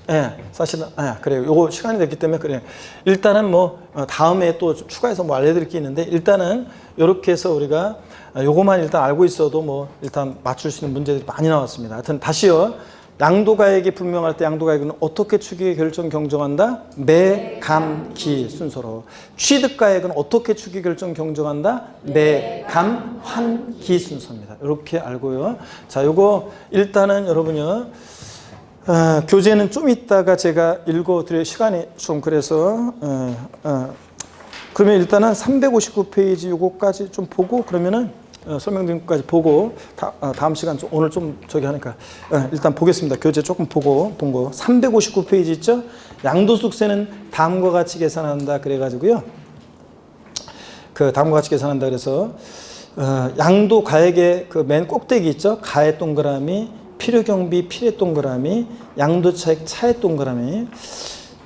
예, 사실은, 그래요. 요거 시간이 됐기 때문에 그래요. 일단은 뭐, 다음에 또 추가해서 뭐 알려드릴 게 있는데, 일단은 요렇게 해서 우리가 요거만 일단 알고 있어도 뭐, 일단 맞출 수 있는 문제들이 많이 나왔습니다. 하여튼 다시요. 양도가액이 분명할 때 양도가액은 어떻게 추계 결정 경정한다? 매, 감, 기 순서로. 취득가액은 어떻게 추계 결정 경정한다? 매, 감, 환, 기 순서입니다. 이렇게 알고요. 자, 요거 일단은 여러분요. 교재는 좀 이따가 제가 읽어드릴 시간이 좀 그래서 그러면 일단은 359페이지 요거까지 좀 보고 그러면은 설명드린 것까지 보고 다음 시간 오늘 좀 저기 하니까 일단 보겠습니다. 교재 조금 보고 본 거 359페이지 있죠? 양도소득세는 다음과 같이 계산한다 그래가지고요. 그 다음과 같이 계산한다 그래서 양도가액의 그 맨 꼭대기 있죠? 가액 동그라미 필요경비 필의 동그라미, 양도차익 차액 동그라미.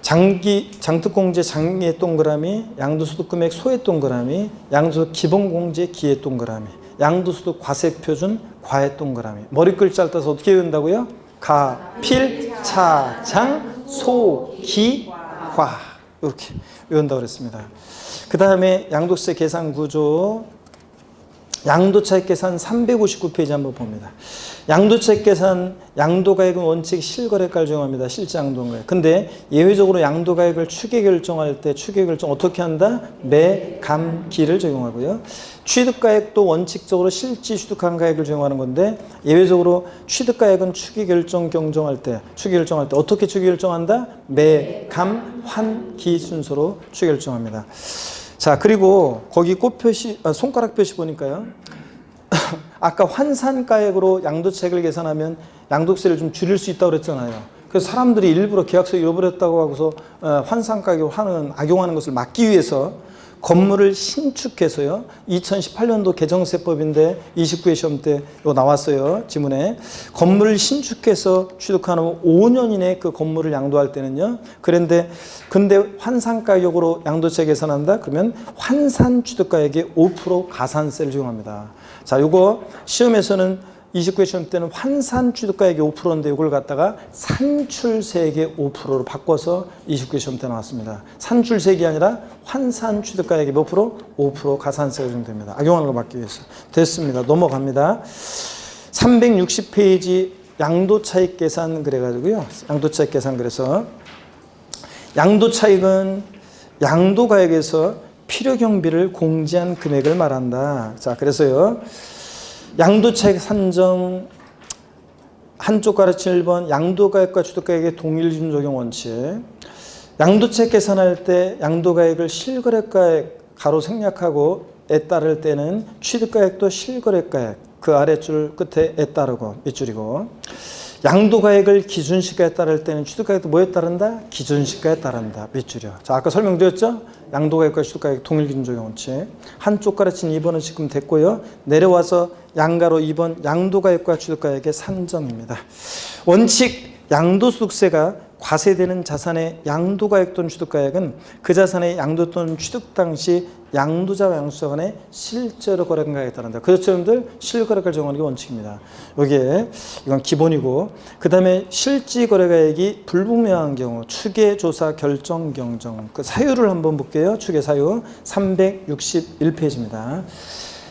장특공제 장의 동그라미, 양도소득금액 소의 동그라미, 양도소득 기본공제 기의 동그라미, 양도소득 과세표준 과의 동그라미. 머리 글자를 따서 어떻게 외운다고요? 가, 필, 차, 장, 소, 기, 과. 이렇게 외운다고 그랬습니다. 그 다음에 양도세 계산 구조, 양도차익 계산 359페이지 한번 봅니다. 양도차익 계산, 양도가액은 원칙 실거래가를 적용합니다. 실제 양도가액. 근데 예외적으로 양도가액을 추계 결정할 때 추계 결정 어떻게 한다? 매, 감, 기를 적용하고요. 취득가액도 원칙적으로 실지 취득한 가액을 적용하는 건데 예외적으로 취득가액은 추계 결정할 때 어떻게 추계 결정한다? 매, 감, 환, 기 순서로 추계 결정합니다. 자, 그리고 거기 손가락 표시 보니까요. 아까 환산가액으로 양도차익을 계산하면 양도세를 좀 줄일 수 있다고 그랬잖아요. 그래서 사람들이 일부러 계약서 잃어버렸다고 하고서 환산가액으로 악용하는 것을 막기 위해서 건물을 신축해서요. 2018년도 개정세법인데 29회 시험 때 이거 나왔어요. 지문에. 건물을 신축해서 취득하는 5년 이내에 그 건물을 양도할 때는요. 근데 환산가격으로 양도세 계산한다? 그러면 환산 취득가액의 5% 가산세를 적용합니다. 자, 요거 시험에서는 29회 시험 때는 환산 취득가액이 5%인데 이걸 갖다가 산출세액의 5%로 바꿔서 29회 시험 때 나왔습니다. 산출세액이 아니라 환산 취득가액이 몇 프로? 5% 가산세가 적용됩니다. 악용하는 걸 막기 위해서. 됐습니다. 넘어갑니다. 360페이지 양도차익 계산 그래가지고요. 양도차익 계산 그래서 양도차익은 양도가액에서 필요경비를 공제한 금액을 말한다. 자, 그래서요. 양도차익 산정 한쪽 가르침 1번 양도가액과 취득가액의 동일 기준 적용 원칙. 양도차익 계산할 때 양도가액을 실거래가액 가로 생략하고에 따를 때는 취득가액도 실거래가액 그 아래줄 끝에 에 따르고 밑줄이고 양도가액을 기준시가에 따를 때는 취득가액도 뭐에 따른다? 기준시가에 따른다. 밑줄이요. 자, 아까 설명드렸죠? 양도가액과 취득가액 동일 기준 적용 원칙. 한쪽 가르친 2번은 지금 됐고요. 내려와서 양가로 2번 양도가액과 취득가액의 산정입니다. 원칙 양도소득세가 과세되는 자산의 양도가액 또는 취득가액은 그 자산의 양도 또는 취득 당시 양도자와 양수자 간에 실제로 거래한 가액에 따른다. 그렇죠, 여러분들? 실거래가를 적용하는 게 원칙입니다. 여기에 이건 기본이고 그 다음에 실지 거래가액이 불분명한 경우 추계, 조사, 결정, 경정 그 사유를 한번 볼게요. 추계 사유 361페이지입니다.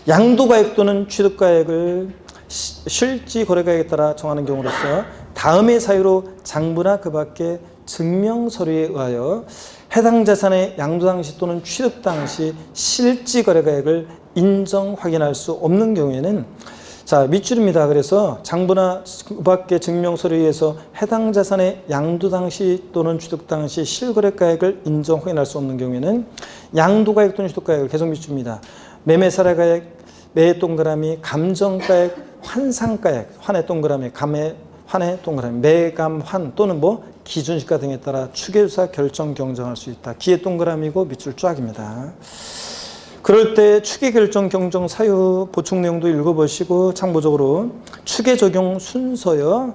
양도가액 또는 취득가액을 실지 거래가액에 따라 정하는 경우로서 다음의 사유로 장부나 그 밖의 증명서류에 의하여 해당 자산의 양도 당시 또는 취득 당시 실지 거래가액을 인정 확인할 수 없는 경우에는 자, 밑줄입니다. 그래서 장부나 그 밖의 증명서류에 의해서 해당 자산의 양도 당시 또는 취득 당시 실거래가액을 인정 확인할 수 없는 경우에는 양도가액 또는 취득가액을 계속 밑줄입니다. 매매사례가액, 매의 동그라미, 감정가액, 환상가액, 환의 동그라미, 환의 동그라미, 매감, 환 또는 기준시가 등에 따라 추계조사 결정 경정할 수 있다. 기의 동그라미고 밑줄 쫙입니다. 그럴 때 추계 결정 경정 사유 보충 내용도 읽어보시고 참고적으로 추계 적용 순서요.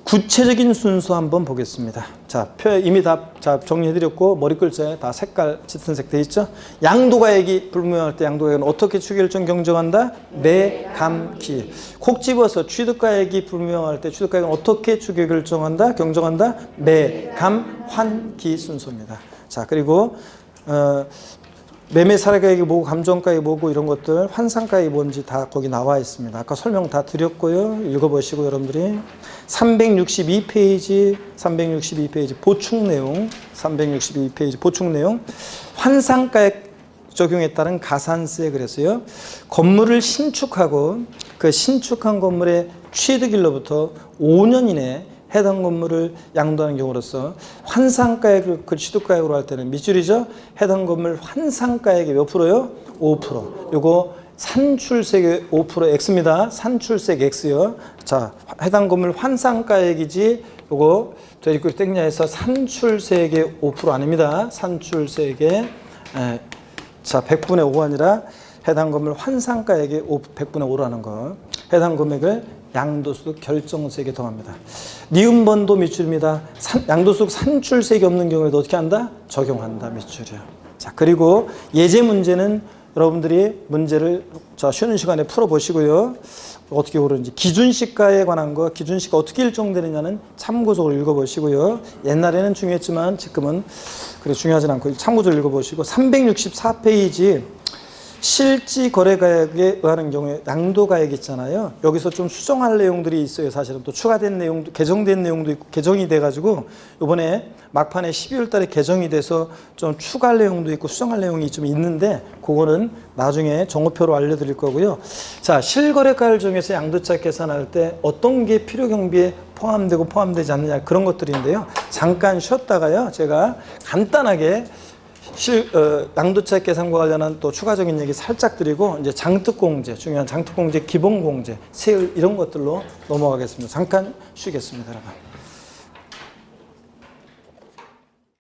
구체적인 순서 한번 보겠습니다. 자, 이미 다 정리해드렸고 머리 글자에 다 색깔 짙은색 돼 있죠. 양도가액이 불분명할 때 양도가액은 어떻게 추계 결정 경정한다? 매, 감, 기. 콕 집어서 취득가액이 불분명할 때 취득가액은 어떻게 추계 결정한다? 경정한다? 매, 감, 환, 기 순서입니다. 자, 그리고 매매 사례가액이 뭐고 감정가액이 뭐고 이런 것들 환산가액이 뭔지 다 거기 나와 있습니다. 아까 설명 다 드렸고요. 읽어보시고 여러분들이 362페이지 보충 내용 362페이지 보충 내용 환산가액 적용에 따른 가산세 그래서요. 건물을 신축하고 그 신축한 건물의 취득일로부터 5년 이내에 해당 건물을 양도하는 경우로서 환산가액을 그 취득가액으로 할 때는 밑줄이죠. 해당 건물 환산가액이 몇 프로요? 5%. 요거 산출세액 5% X입니다. 산출세액 X요. 자, 해당 건물 환산가액이지 요거 대립구 땡냐에서 산출세액의 5% 아닙니다. 산출세액의 자 100분의 5가 아니라 해당 건물 환산가액의 100분의 5라는 거. 해당 금액을 양도소득 결정세액에 더합니다. 니은번도 미출입니다. 양도소득 산출세액이 없는 경우에도 어떻게 한다? 적용한다. 미출이요. 자, 그리고 예제 문제는 여러분들이 문제를 쉬는 시간에 풀어보시고요. 어떻게 고르는지 기준시가에 관한 거, 기준시가 어떻게 일정되느냐는 참고서를 읽어보시고요. 옛날에는 중요했지만 지금은 그래 중요하진 않고 참고서를 읽어보시고 364페이지 실지거래가액에 의하는 경우에 양도가액 있잖아요. 여기서 좀 수정할 내용들이 있어요. 사실은 또 추가된 내용도, 개정된 내용도 있고 개정이 돼가지고 이번에 막판에 12월 달에 개정이 돼서 좀 추가할 내용도 있고 수정할 내용이 좀 있는데 그거는 나중에 정오표로 알려드릴 거고요. 자, 실거래가를 정해서 양도차 계산할 때 어떤 게 필요경비에 포함되고 포함되지 않느냐 그런 것들인데요. 잠깐 쉬었다가요. 제가 간단하게 양도차 계산과 관련한 또 추가적인 얘기 살짝 드리고 이제 장특공제, 중요한 장특공제, 기본공제, 세율 이런 것들로 넘어가겠습니다. 잠깐 쉬겠습니다, 여러분.